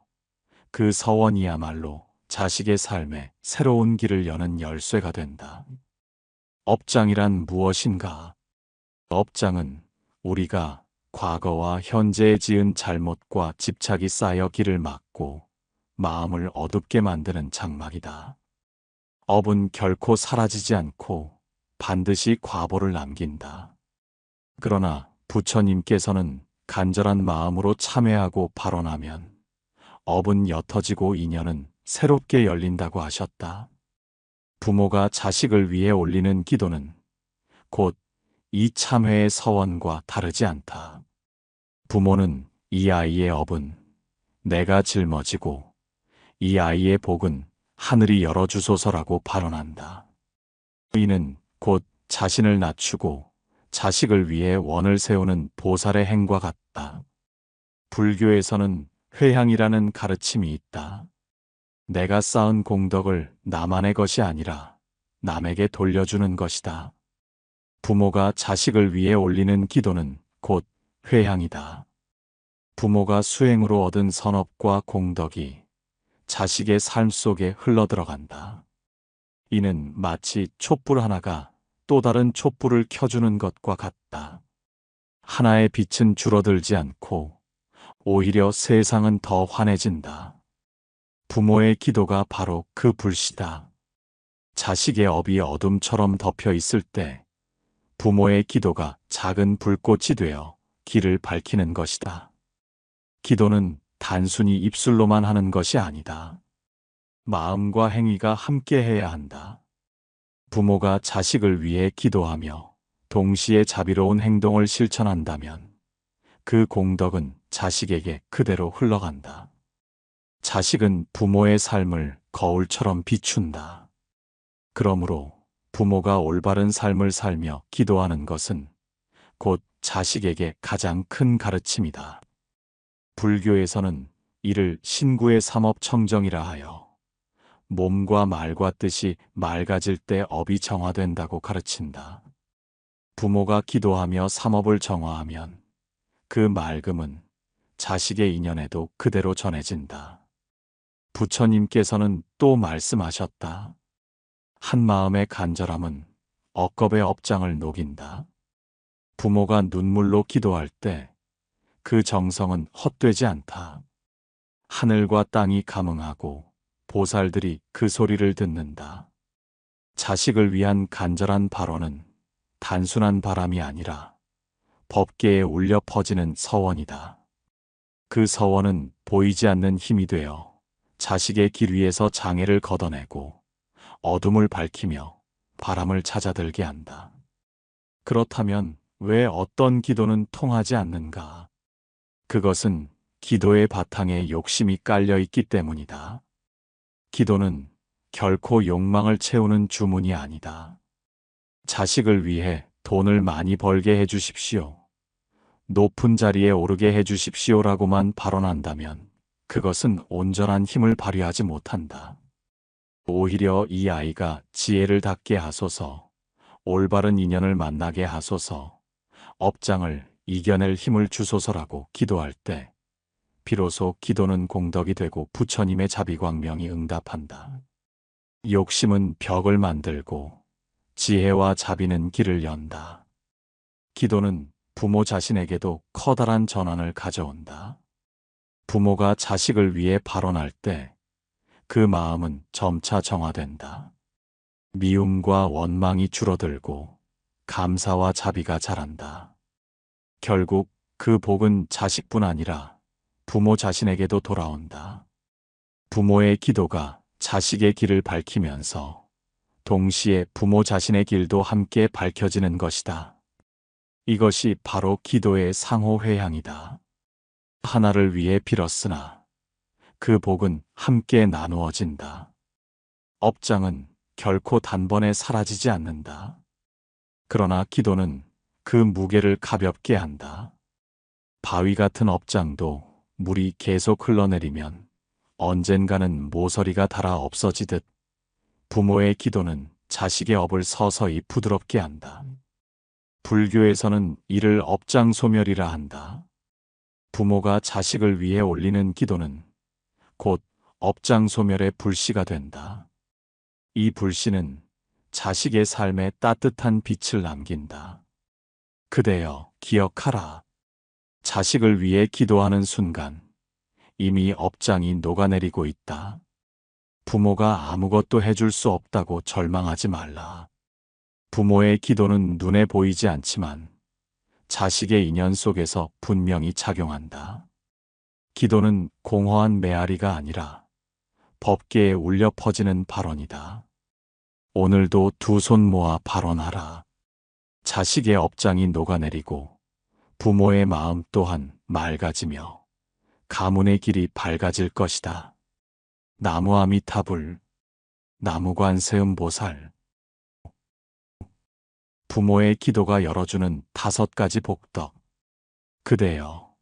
그 서원이야말로 자식의 삶에 새로운 길을 여는 열쇠가 된다. 업장이란 무엇인가? 업장은 우리가 과거와 현재에 지은 잘못과 집착이 쌓여 길을 막고 마음을 어둡게 만드는 장막이다. 업은 결코 사라지지 않고 반드시 과보를 남긴다. 그러나 부처님께서는 간절한 마음으로 참회하고 발언하면 업은 옅어지고 인연은 새롭게 열린다고 하셨다. 부모가 자식을 위해 올리는 기도는 곧 이 참회의 서원과 다르지 않다. 부모는 이 아이의 업은 내가 짊어지고 이 아이의 복은 하늘이 열어주소서라고 발언한다. 이는 곧 자신을 낮추고 자식을 위해 원을 세우는 보살의 행과 같다. 불교에서는 회향이라는 가르침이 있다. 내가 쌓은 공덕을 나만의 것이 아니라 남에게 돌려주는 것이다. 부모가 자식을 위해 올리는 기도는 곧 회향이다. 부모가 수행으로 얻은 선업과 공덕이 자식의 삶 속에 흘러들어간다. 이는 마치 촛불 하나가 또 다른 촛불을 켜주는 것과 같다. 하나의 빛은 줄어들지 않고 오히려 세상은 더 환해진다. 부모의 기도가 바로 그 불씨다. 자식의 업이 어둠처럼 덮여 있을 때 부모의 기도가 작은 불꽃이 되어 길을 밝히는 것이다. 기도는 단순히 입술로만 하는 것이 아니다. 마음과 행위가 함께 해야 한다. 부모가 자식을 위해 기도하며 동시에 자비로운 행동을 실천한다면 그 공덕은 자식에게 그대로 흘러간다. 자식은 부모의 삶을 거울처럼 비춘다. 그러므로 부모가 올바른 삶을 살며 기도하는 것은 곧 자식에게 가장 큰 가르침이다. 불교에서는 이를 신구의 삼업청정이라 하여 몸과 말과 뜻이 맑아질 때 업이 정화된다고 가르친다. 부모가 기도하며 삼업을 정화하면 그 맑음은 자식의 인연에도 그대로 전해진다. 부처님께서는 또 말씀하셨다. 한 마음의 간절함은 억겁의 업장을 녹인다. 부모가 눈물로 기도할 때 그 정성은 헛되지 않다. 하늘과 땅이 감응하고 보살들이 그 소리를 듣는다. 자식을 위한 간절한 발언은 단순한 바람이 아니라 법계에 울려 퍼지는 서원이다. 그 서원은 보이지 않는 힘이 되어 자식의 길 위에서 장애를 걷어내고 어둠을 밝히며 바람을 찾아들게 한다. 그렇다면 왜 어떤 기도는 통하지 않는가? 그것은 기도의 바탕에 욕심이 깔려 있기 때문이다. 기도는 결코 욕망을 채우는 주문이 아니다. 자식을 위해 돈을 많이 벌게 해주십시오. 높은 자리에 오르게 해주십시오라고만 발언한다면 그것은 온전한 힘을 발휘하지 못한다. 오히려 이 아이가 지혜를 닦게 하소서, 올바른 인연을 만나게 하소서, 업장을 이겨낼 힘을 주소서라고 기도할 때 비로소 기도는 공덕이 되고 부처님의 자비광명이 응답한다. 욕심은 벽을 만들고 지혜와 자비는 길을 연다. 기도는 부모 자신에게도 커다란 전환을 가져온다. 부모가 자식을 위해 발언할 때 그 마음은 점차 정화된다. 미움과 원망이 줄어들고 감사와 자비가 자란다. 결국 그 복은 자식뿐 아니라 부모 자신에게도 돌아온다. 부모의 기도가 자식의 길을 밝히면서 동시에 부모 자신의 길도 함께 밝혀지는 것이다. 이것이 바로 기도의 상호회향이다. 하나를 위해 빌었으나 그 복은 함께 나누어진다. 업장은 결코 단번에 사라지지 않는다. 그러나 기도는 그 무게를 가볍게 한다. 바위 같은 업장도 물이 계속 흘러내리면 언젠가는 모서리가 닳아 없어지듯 부모의 기도는 자식의 업을 서서히 부드럽게 한다. 불교에서는 이를 업장소멸이라 한다. 부모가 자식을 위해 올리는 기도는 곧 업장소멸의 불씨가 된다. 이 불씨는 자식의 삶에 따뜻한 빛을 남긴다. 그대여 기억하라. 자식을 위해 기도하는 순간 이미 업장이 녹아내리고 있다. 부모가 아무것도 해줄 수 없다고 절망하지 말라. 부모의 기도는 눈에 보이지 않지만 자식의 인연 속에서 분명히 작용한다. 기도는 공허한 메아리가 아니라 법계에 울려 퍼지는 발언이다. 오늘도 두 손 모아 발언하라. 자식의 업장이 녹아내리고 부모의 마음 또한 맑아지며 가문의 길이 밝아질 것이다. 나무 아미타불, 나무관세음보살. 부모의 기도가 열어주는 5가지 복덕. 그대여,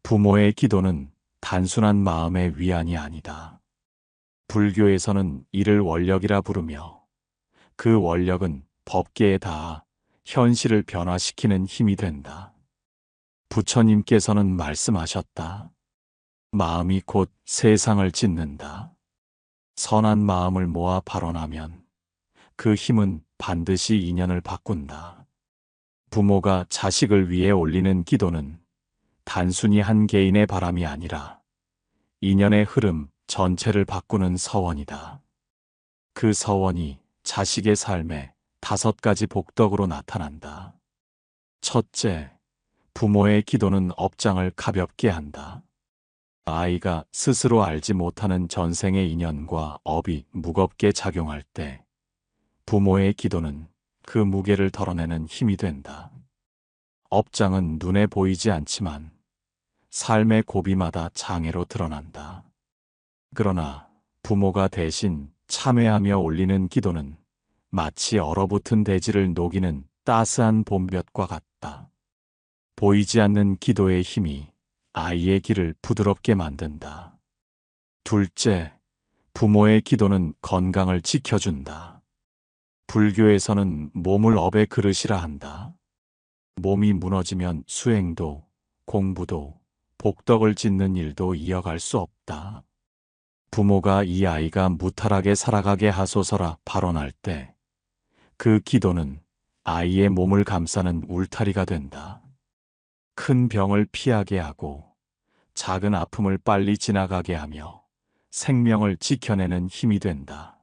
부모의 기도는 단순한 마음의 위안이 아니다. 불교에서는 이를 원력이라 부르며 그 원력은 법계에 닿아 현실을 변화시키는 힘이 된다. 부처님께서는 말씀하셨다. 마음이 곧 세상을 짓는다. 선한 마음을 모아 발언하면 그 힘은 반드시 인연을 바꾼다. 부모가 자식을 위해 올리는 기도는 단순히 한 개인의 바람이 아니라 인연의 흐름 전체를 바꾸는 서원이다. 그 서원이 자식의 삶에 5가지 복덕으로 나타난다. 첫째, 부모의 기도는 업장을 가볍게 한다. 아이가 스스로 알지 못하는 전생의 인연과 업이 무겁게 작용할 때 부모의 기도는 그 무게를 덜어내는 힘이 된다. 업장은 눈에 보이지 않지만 삶의 고비마다 장애로 드러난다. 그러나 부모가 대신 참회하며 올리는 기도는 마치 얼어붙은 대지를 녹이는 따스한 봄볕과 같다. 보이지 않는 기도의 힘이 아이의 길을 부드럽게 만든다. 둘째, 부모의 기도는 건강을 지켜준다. 불교에서는 몸을 업의 그릇이라 한다. 몸이 무너지면 수행도, 공부도, 복덕을 짓는 일도 이어갈 수 없다. 부모가 이 아이가 무탈하게 살아가게 하소서라 발언할 때 그 기도는 아이의 몸을 감싸는 울타리가 된다. 큰 병을 피하게 하고 작은 아픔을 빨리 지나가게 하며 생명을 지켜내는 힘이 된다.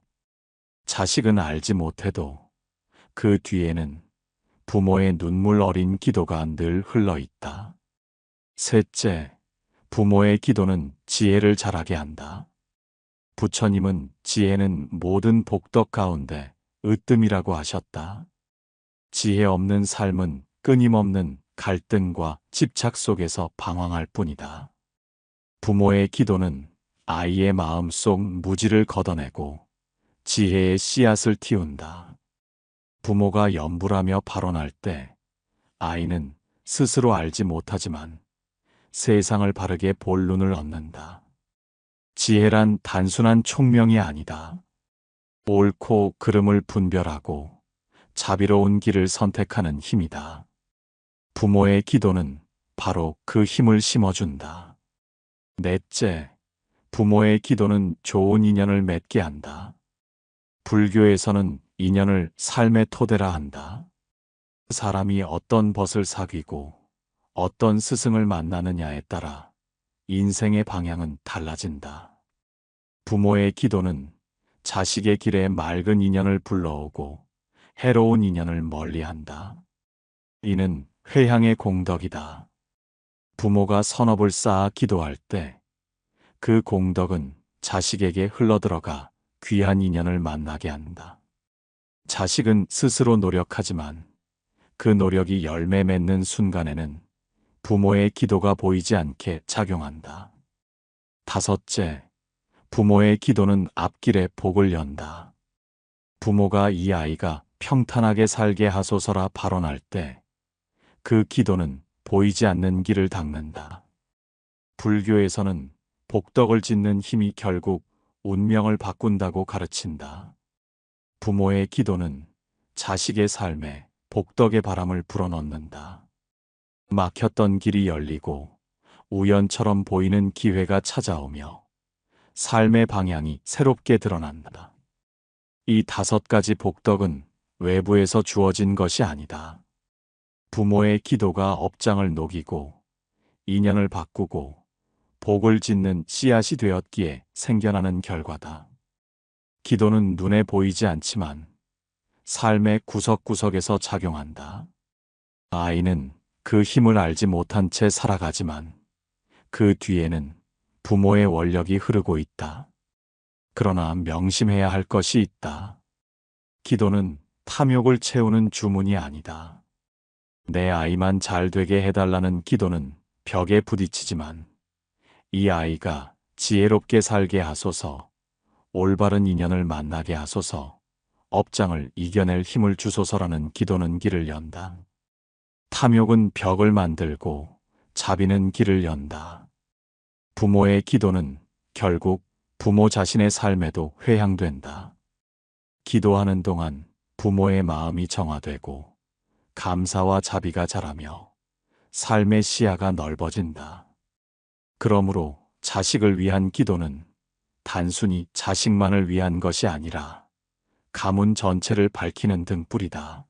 자식은 알지 못해도 그 뒤에는 부모의 눈물 어린 기도가 늘 흘러 있다. 셋째, 부모의 기도는 지혜를 자라게 한다. 부처님은 지혜는 모든 복덕 가운데 으뜸이라고 하셨다. 지혜 없는 삶은 끊임없는 갈등과 집착 속에서 방황할 뿐이다. 부모의 기도는 아이의 마음속 무지를 걷어내고 지혜의 씨앗을 틔운다. 부모가 염불하며 발언할 때 아이는 스스로 알지 못하지만 세상을 바르게 볼 눈을 얻는다. 지혜란 단순한 총명이 아니다. 옳고 그름을 분별하고 자비로운 길을 선택하는 힘이다. 부모의 기도는 바로 그 힘을 심어준다. 넷째, 부모의 기도는 좋은 인연을 맺게 한다. 불교에서는 인연을 삶의 토대라 한다. 사람이 어떤 벗을 사귀고 어떤 스승을 만나느냐에 따라 인생의 방향은 달라진다. 부모의 기도는 자식의 길에 맑은 인연을 불러오고 해로운 인연을 멀리한다. 이는 회향의 공덕이다. 부모가 선업을 쌓아 기도할 때 그 공덕은 자식에게 흘러들어가 귀한 인연을 만나게 한다. 자식은 스스로 노력하지만 그 노력이 열매 맺는 순간에는 부모의 기도가 보이지 않게 작용한다. 다섯째, 부모의 기도는 앞길에 복을 연다. 부모가 이 아이가 평탄하게 살게 하소서라 발언할 때 그 기도는 보이지 않는 길을 닦는다. 불교에서는 복덕을 짓는 힘이 결국 운명을 바꾼다고 가르친다. 부모의 기도는 자식의 삶에 복덕의 바람을 불어넣는다. 막혔던 길이 열리고 우연처럼 보이는 기회가 찾아오며 삶의 방향이 새롭게 드러난다. 이 5가지 복덕은 외부에서 주어진 것이 아니다. 부모의 기도가 업장을 녹이고 인연을 바꾸고 복을 짓는 씨앗이 되었기에 생겨나는 결과다. 기도는 눈에 보이지 않지만 삶의 구석구석에서 작용한다. 아이는 그 힘을 알지 못한 채 살아가지만 그 뒤에는 부모의 원력이 흐르고 있다. 그러나 명심해야 할 것이 있다. 기도는 탐욕을 채우는 주문이 아니다. 내 아이만 잘 되게 해달라는 기도는 벽에 부딪히지만 이 아이가 지혜롭게 살게 하소서, 올바른 인연을 만나게 하소서, 업장을 이겨낼 힘을 주소서라는 기도는 길을 연다. 탐욕은 벽을 만들고 자비는 길을 연다. 부모의 기도는 결국 부모 자신의 삶에도 회향된다. 기도하는 동안 부모의 마음이 정화되고 감사와 자비가 자라며 삶의 시야가 넓어진다. 그러므로 자식을 위한 기도는 단순히 자식만을 위한 것이 아니라 가문 전체를 밝히는 등불이다.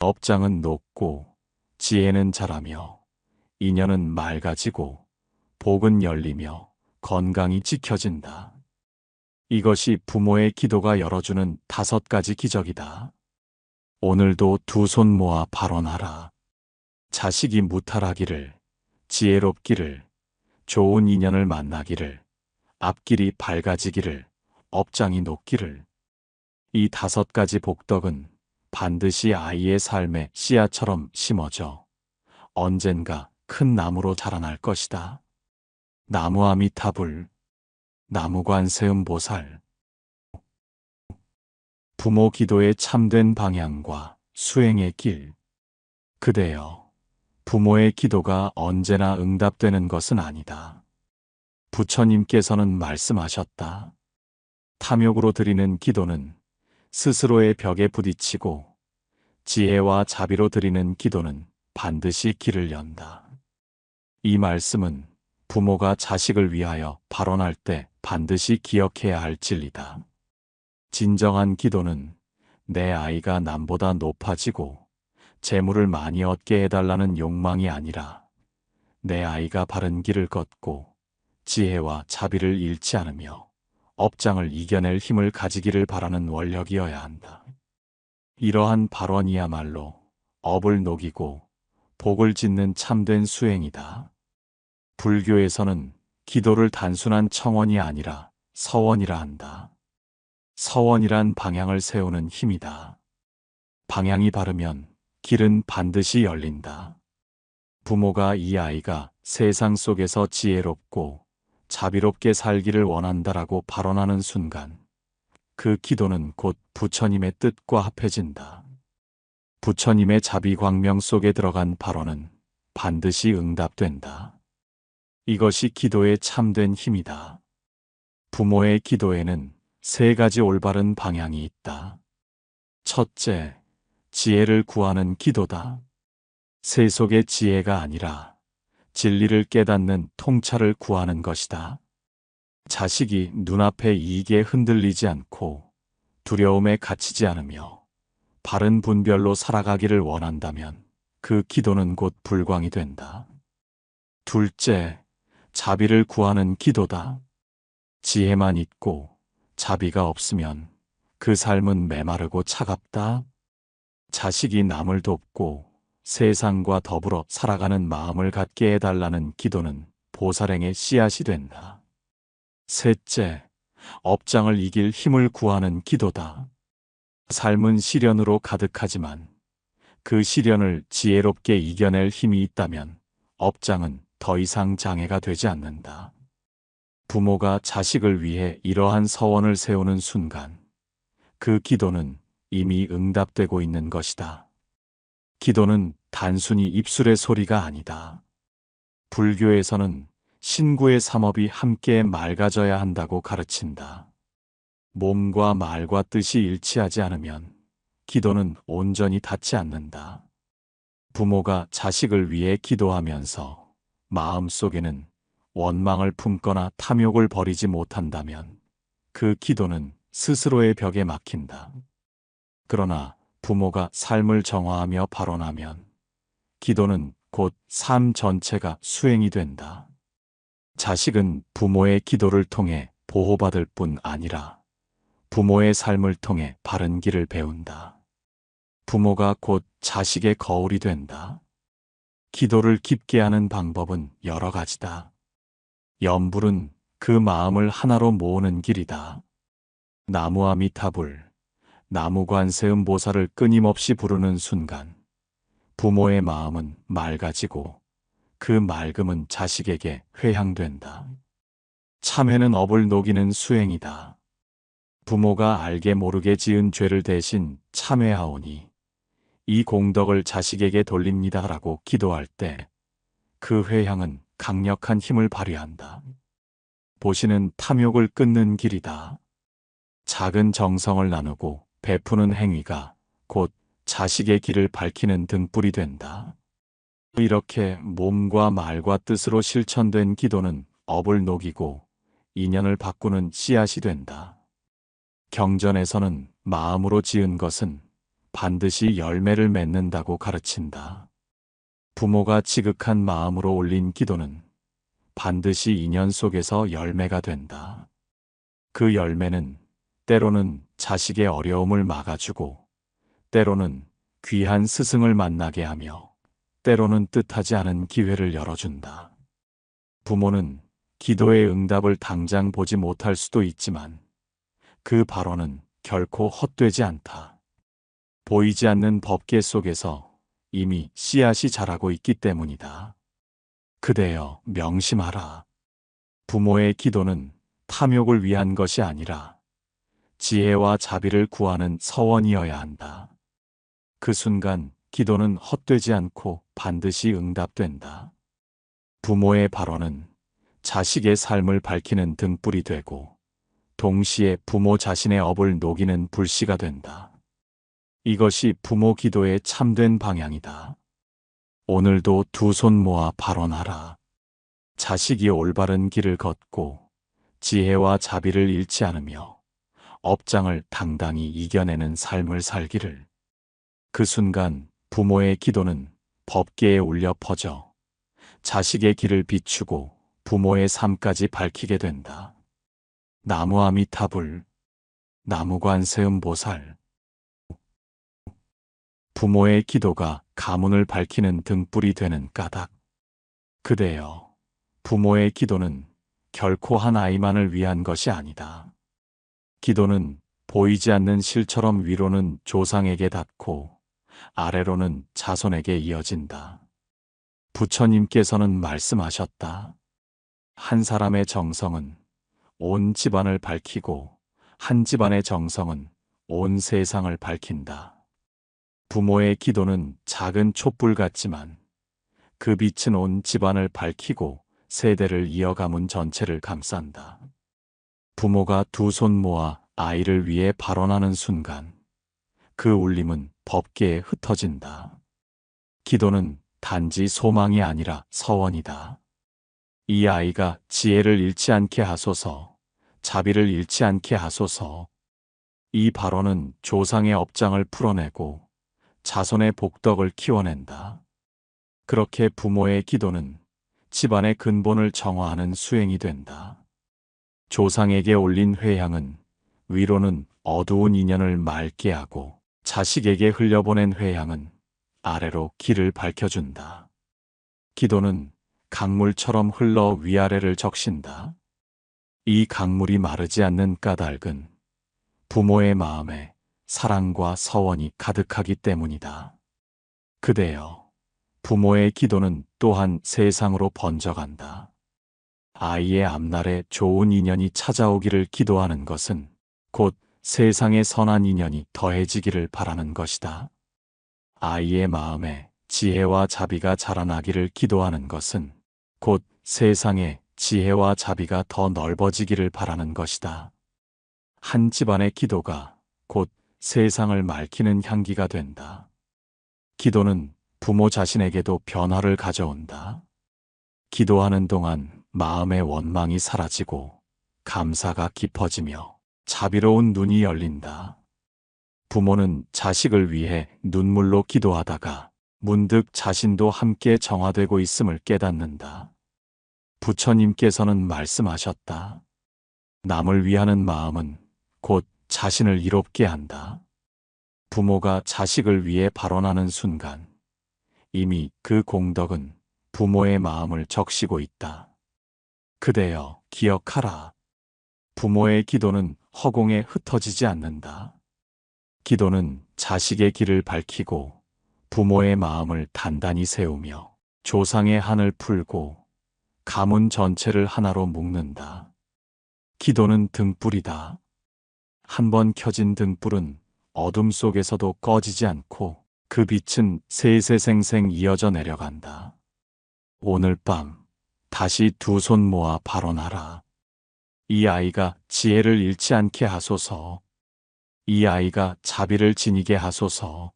업장은 높고 지혜는 자라며 인연은 맑아지고 복은 열리며 건강이 지켜진다. 이것이 부모의 기도가 열어주는 5가지 기적이다. 오늘도 2 손 모아 발언하라. 자식이 무탈하기를, 지혜롭기를, 좋은 인연을 만나기를, 앞길이 밝아지기를, 업장이 높기를. 이 5가지 복덕은 반드시 아이의 삶에 씨앗처럼 심어져 언젠가 큰 나무로 자라날 것이다. 나무 아미타불, 나무 관세음 보살. 부모 기도의 참된 방향과 수행의 길. 그대여, 부모의 기도가 언제나 응답되는 것은 아니다. 부처님께서는 말씀하셨다. 탐욕으로 드리는 기도는 스스로의 벽에 부딪히고 지혜와 자비로 드리는 기도는 반드시 길을 연다. 이 말씀은 부모가 자식을 위하여 발언할 때 반드시 기억해야 할 진리다. 진정한 기도는 내 아이가 남보다 높아지고 재물을 많이 얻게 해달라는 욕망이 아니라 내 아이가 바른 길을 걷고 지혜와 자비를 잃지 않으며 업장을 이겨낼 힘을 가지기를 바라는 원력이어야 한다. 이러한 발언이야말로 업을 녹이고 복을 짓는 참된 수행이다. 불교에서는 기도를 단순한 청원이 아니라 서원이라 한다. 서원이란 방향을 세우는 힘이다. 방향이 바르면 길은 반드시 열린다. 부모가 이 아이가 세상 속에서 지혜롭고 자비롭게 살기를 원한다라고 발언하는 순간 그 기도는 곧 부처님의 뜻과 합해진다. 부처님의 자비광명 속에 들어간 발언은 반드시 응답된다. 이것이 기도의 참된 힘이다. 부모의 기도에는 3가지 올바른 방향이 있다. 첫째, 지혜를 구하는 기도다. 세속의 지혜가 아니라 진리를 깨닫는 통찰을 구하는 것이다. 자식이 눈앞의 이익에 흔들리지 않고 두려움에 갇히지 않으며 바른 분별로 살아가기를 원한다면 그 기도는 곧 불광이 된다. 둘째, 자비를 구하는 기도다. 지혜만 있고 자비가 없으면 그 삶은 메마르고 차갑다. 자식이 남을 돕고 세상과 더불어 살아가는 마음을 갖게 해달라는 기도는 보살행의 씨앗이 된다. 셋째, 업장을 이길 힘을 구하는 기도다. 삶은 시련으로 가득하지만 그 시련을 지혜롭게 이겨낼 힘이 있다면 업장은 더 이상 장애가 되지 않는다. 부모가 자식을 위해 이러한 서원을 세우는 순간 그 기도는 이미 응답되고 있는 것이다. 기도는 단순히 입술의 소리가 아니다. 불교에서는 신구의 삼업이 함께 맑아져야 한다고 가르친다. 몸과 말과 뜻이 일치하지 않으면 기도는 온전히 닿지 않는다. 부모가 자식을 위해 기도하면서 마음속에는 원망을 품거나 탐욕을 버리지 못한다면 그 기도는 스스로의 벽에 막힌다. 그러나 부모가 삶을 정화하며 발언하면 기도는 곧 삶 전체가 수행이 된다. 자식은 부모의 기도를 통해 보호받을 뿐 아니라 부모의 삶을 통해 바른 길을 배운다. 부모가 곧 자식의 거울이 된다. 기도를 깊게 하는 방법은 여러 가지다. 염불은 그 마음을 하나로 모으는 길이다. 나무아미타불, 나무관세음 보살을 끊임없이 부르는 순간 부모의 마음은 맑아지고 그 맑음은 자식에게 회향된다. 참회는 업을 녹이는 수행이다. 부모가 알게 모르게 지은 죄를 대신 참회하오니 이 공덕을 자식에게 돌립니다라고 기도할 때 그 회향은 강력한 힘을 발휘한다. 보시는 탐욕을 끊는 길이다. 작은 정성을 나누고 베푸는 행위가 곧 자식의 길을 밝히는 등불이 된다. 이렇게 몸과 말과 뜻으로 실천된 기도는 업을 녹이고 인연을 바꾸는 씨앗이 된다. 경전에서는 마음으로 지은 것은 반드시 열매를 맺는다고 가르친다. 부모가 지극한 마음으로 올린 기도는 반드시 인연 속에서 열매가 된다. 그 열매는 때로는 자식의 어려움을 막아주고 때로는 귀한 스승을 만나게 하며 때로는 뜻하지 않은 기회를 열어준다. 부모는 기도의 응답을 당장 보지 못할 수도 있지만 그 발언은 결코 헛되지 않다. 보이지 않는 법계 속에서 이미 씨앗이 자라고 있기 때문이다. 그대여 명심하라. 부모의 기도는 탐욕을 위한 것이 아니라 지혜와 자비를 구하는 서원이어야 한다. 그 순간 기도는 헛되지 않고 반드시 응답된다. 부모의 발언은 자식의 삶을 밝히는 등불이 되고 동시에 부모 자신의 업을 녹이는 불씨가 된다. 이것이 부모 기도의 참된 방향이다. 오늘도 두 손 모아 발언하라. 자식이 올바른 길을 걷고 지혜와 자비를 잃지 않으며 업장을 당당히 이겨내는 삶을 살기를. 그 순간 부모의 기도는 법계에 울려 퍼져 자식의 길을 비추고 부모의 삶까지 밝히게 된다. 나무아미타불, 나무관세음보살. 부모의 기도가 가문을 밝히는 등불이 되는 까닭. 그대여, 부모의 기도는 결코 한 아이만을 위한 것이 아니다. 기도는 보이지 않는 실처럼 위로는 조상에게 닿고 아래로는 자손에게 이어진다. 부처님께서는 말씀하셨다. 한 사람의 정성은 온 집안을 밝히고 한 집안의 정성은 온 세상을 밝힌다. 부모의 기도는 작은 촛불 같지만 그 빛은 온 집안을 밝히고 세대를 이어 가문 전체를 감싼다. 부모가 두 손 모아 아이를 위해 발언하는 순간 그 울림은 법계에 흩어진다. 기도는 단지 소망이 아니라 서원이다. 이 아이가 지혜를 잃지 않게 하소서, 자비를 잃지 않게 하소서. 이 발언은 조상의 업장을 풀어내고 자손의 복덕을 키워낸다. 그렇게 부모의 기도는 집안의 근본을 정화하는 수행이 된다. 조상에게 올린 회향은 위로는 어두운 인연을 맑게 하고 자식에게 흘려보낸 회향은 아래로 길을 밝혀준다. 기도는 강물처럼 흘러 위아래를 적신다. 이 강물이 마르지 않는 까닭은 부모의 마음에 사랑과 서원이 가득하기 때문이다. 그대여, 부모의 기도는 또한 세상으로 번져간다. 아이의 앞날에 좋은 인연이 찾아오기를 기도하는 것은 곧 세상에 선한 인연이 더해지기를 바라는 것이다. 아이의 마음에 지혜와 자비가 자라나기를 기도하는 것은 곧 세상에 지혜와 자비가 더 넓어지기를 바라는 것이다. 한 집안의 기도가 곧 세상을 맑히는 향기가 된다. 기도는 부모 자신에게도 변화를 가져온다. 기도하는 동안 마음의 원망이 사라지고 감사가 깊어지며 자비로운 눈이 열린다. 부모는 자식을 위해 눈물로 기도하다가 문득 자신도 함께 정화되고 있음을 깨닫는다. 부처님께서는 말씀하셨다. 남을 위하는 마음은 곧 자신을 이롭게 한다. 부모가 자식을 위해 발언하는 순간 이미 그 공덕은 부모의 마음을 적시고 있다. 그대여, 기억하라. 부모의 기도는 허공에 흩어지지 않는다. 기도는 자식의 길을 밝히고 부모의 마음을 단단히 세우며 조상의 한을 풀고 가문 전체를 하나로 묶는다. 기도는 등불이다. 한번 켜진 등불은 어둠 속에서도 꺼지지 않고 그 빛은 세세생생 이어져 내려간다. 오늘 밤 다시 두 손 모아 발언하라. 이 아이가 지혜를 잃지 않게 하소서. 이 아이가 자비를 지니게 하소서.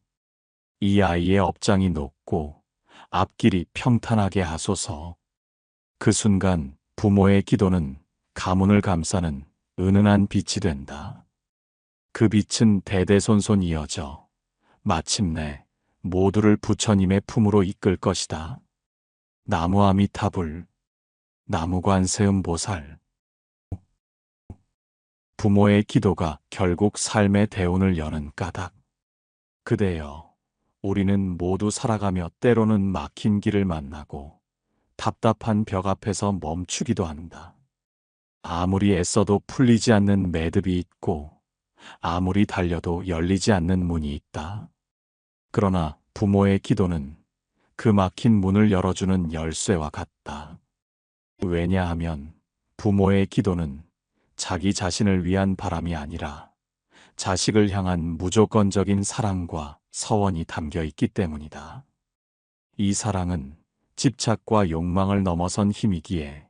이 아이의 업장이 높고 앞길이 평탄하게 하소서. 그 순간 부모의 기도는 가문을 감싸는 은은한 빛이 된다. 그 빛은 대대손손 이어져 마침내 모두를 부처님의 품으로 이끌 것이다. 나무 아미타불, 나무 관세음 보살. 부모의 기도가 결국 삶의 대운을 여는 까닭. 그대여, 우리는 모두 살아가며 때로는 막힌 길을 만나고 답답한 벽 앞에서 멈추기도 한다. 아무리 애써도 풀리지 않는 매듭이 있고 아무리 달려도 열리지 않는 문이 있다. 그러나 부모의 기도는 그 막힌 문을 열어주는 열쇠와 같다. 왜냐하면 부모의 기도는 자기 자신을 위한 바람이 아니라 자식을 향한 무조건적인 사랑과 서원이 담겨 있기 때문이다. 이 사랑은 집착과 욕망을 넘어선 힘이기에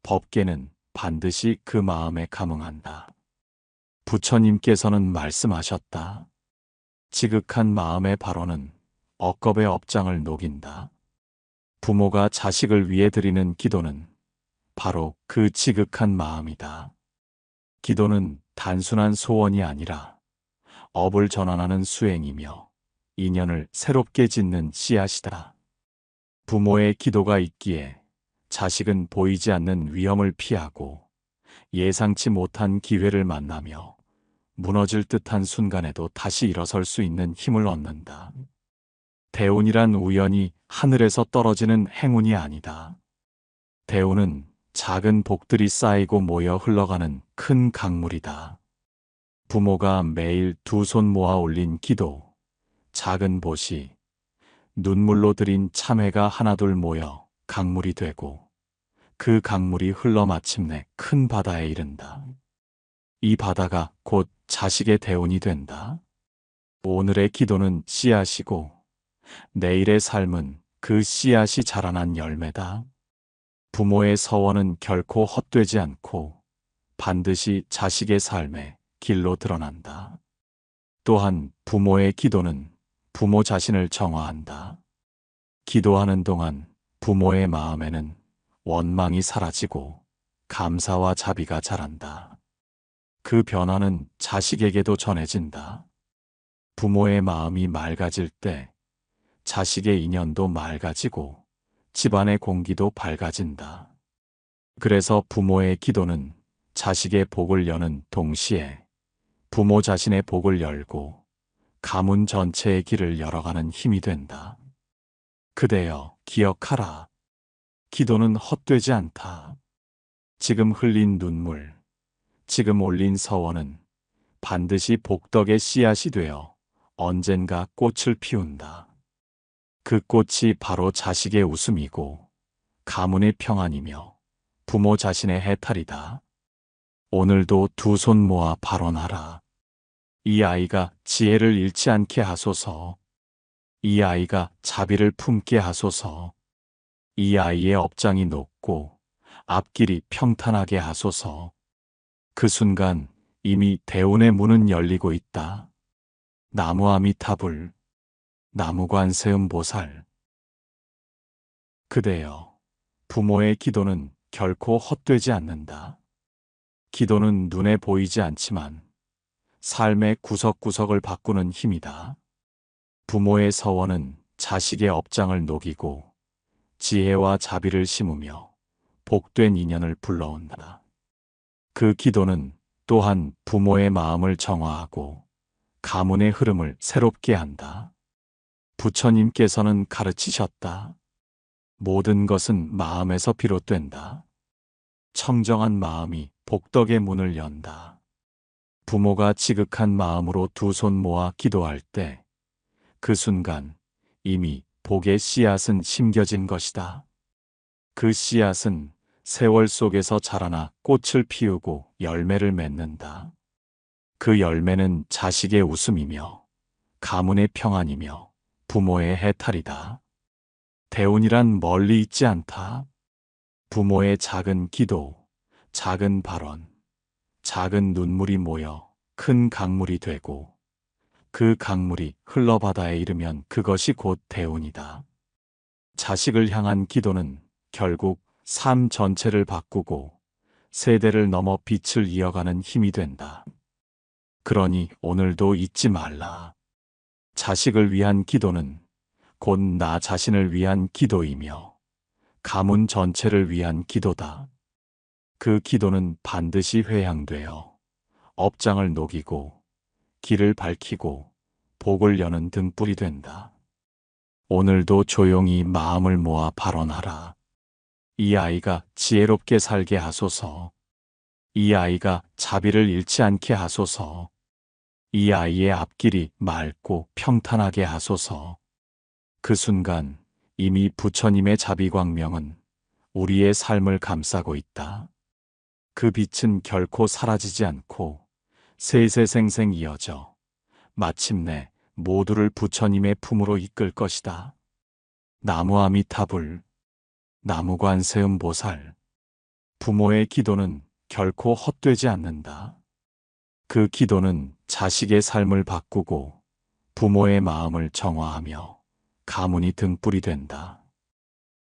법계는 반드시 그 마음에 감응한다. 부처님께서는 말씀하셨다. 지극한 마음의 발언은 억겁의 업장을 녹인다. 부모가 자식을 위해 드리는 기도는 바로 그 지극한 마음이다. 기도는 단순한 소원이 아니라 업을 전환하는 수행이며 인연을 새롭게 짓는 씨앗이다. 부모의 기도가 있기에 자식은 보이지 않는 위험을 피하고 예상치 못한 기회를 만나며 무너질 듯한 순간에도 다시 일어설 수 있는 힘을 얻는다. 대운이란 우연히 하늘에서 떨어지는 행운이 아니다. 대운은 작은 복들이 쌓이고 모여 흘러가는 큰 강물이다. 부모가 매일 두 손 모아 올린 기도, 작은 보시, 눈물로 드린 참회가 하나둘 모여 강물이 되고 그 강물이 흘러 마침내 큰 바다에 이른다. 이 바다가 곧 자식의 대운이 된다. 오늘의 기도는 씨앗이고 내일의 삶은 그 씨앗이 자라난 열매다. 부모의 서원은 결코 헛되지 않고 반드시 자식의 삶에 길로 드러난다. 또한 부모의 기도는 부모 자신을 정화한다. 기도하는 동안 부모의 마음에는 원망이 사라지고 감사와 자비가 자란다. 그 변화는 자식에게도 전해진다. 부모의 마음이 맑아질 때 자식의 인연도 맑아지고 집안의 공기도 밝아진다. 그래서 부모의 기도는 자식의 복을 여는 동시에 부모 자신의 복을 열고 가문 전체의 길을 열어가는 힘이 된다. 그대여, 기억하라. 기도는 헛되지 않다. 지금 흘린 눈물, 지금 올린 서원은 반드시 복덕의 씨앗이 되어 언젠가 꽃을 피운다. 그 꽃이 바로 자식의 웃음이고 가문의 평안이며 부모 자신의 해탈이다. 오늘도 두 손 모아 발언하라. 이 아이가 지혜를 잃지 않게 하소서. 이 아이가 자비를 품게 하소서. 이 아이의 업장이 높고 앞길이 평탄하게 하소서. 그 순간 이미 대운의 문은 열리고 있다. 나무 아미타불, 나무 관세음 보살. 그대여, 부모의 기도는 결코 헛되지 않는다. 기도는 눈에 보이지 않지만 삶의 구석구석을 바꾸는 힘이다. 부모의 서원은 자식의 업장을 녹이고 지혜와 자비를 심으며 복된 인연을 불러온다. 그 기도는 또한 부모의 마음을 정화하고 가문의 흐름을 새롭게 한다. 부처님께서는 가르치셨다. 모든 것은 마음에서 비롯된다. 청정한 마음이 복덕의 문을 연다. 부모가 지극한 마음으로 두 손 모아 기도할 때 그 순간 이미 복의 씨앗은 심겨진 것이다. 그 씨앗은 세월 속에서 자라나 꽃을 피우고 열매를 맺는다. 그 열매는 자식의 웃음이며 가문의 평안이며 부모의 해탈이다. 대운이란 멀리 있지 않다. 부모의 작은 기도, 작은 발언, 작은 눈물이 모여 큰 강물이 되고 그 강물이 흘러바다에 이르면 그것이 곧 대운이다. 자식을 향한 기도는 결국 삶 전체를 바꾸고 세대를 넘어 빛을 이어가는 힘이 된다. 그러니 오늘도 잊지 말라. 자식을 위한 기도는 곧 나 자신을 위한 기도이며 가문 전체를 위한 기도다. 그 기도는 반드시 회향되어 업장을 녹이고 길을 밝히고 복을 여는 등불이 된다. 오늘도 조용히 마음을 모아 발언하라. 이 아이가 지혜롭게 살게 하소서. 이 아이가 자비를 잃지 않게 하소서. 이 아이의 앞길이 맑고 평탄하게 하소서. 그 순간 이미 부처님의 자비광명은 우리의 삶을 감싸고 있다. 그 빛은 결코 사라지지 않고 세세생생 이어져 마침내 모두를 부처님의 품으로 이끌 것이다. 나무 아미타불, 나무 관세음 보살. 부모의 기도는 결코 헛되지 않는다. 그 기도는 자식의 삶을 바꾸고 부모의 마음을 정화하며 가문이 등불이 된다.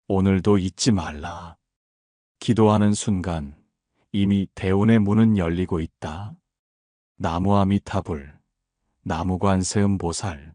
오늘도 잊지 말라. 기도하는 순간 이미 대운의 문은 열리고 있다. 나무 아미타불, 나무 관세음 보살.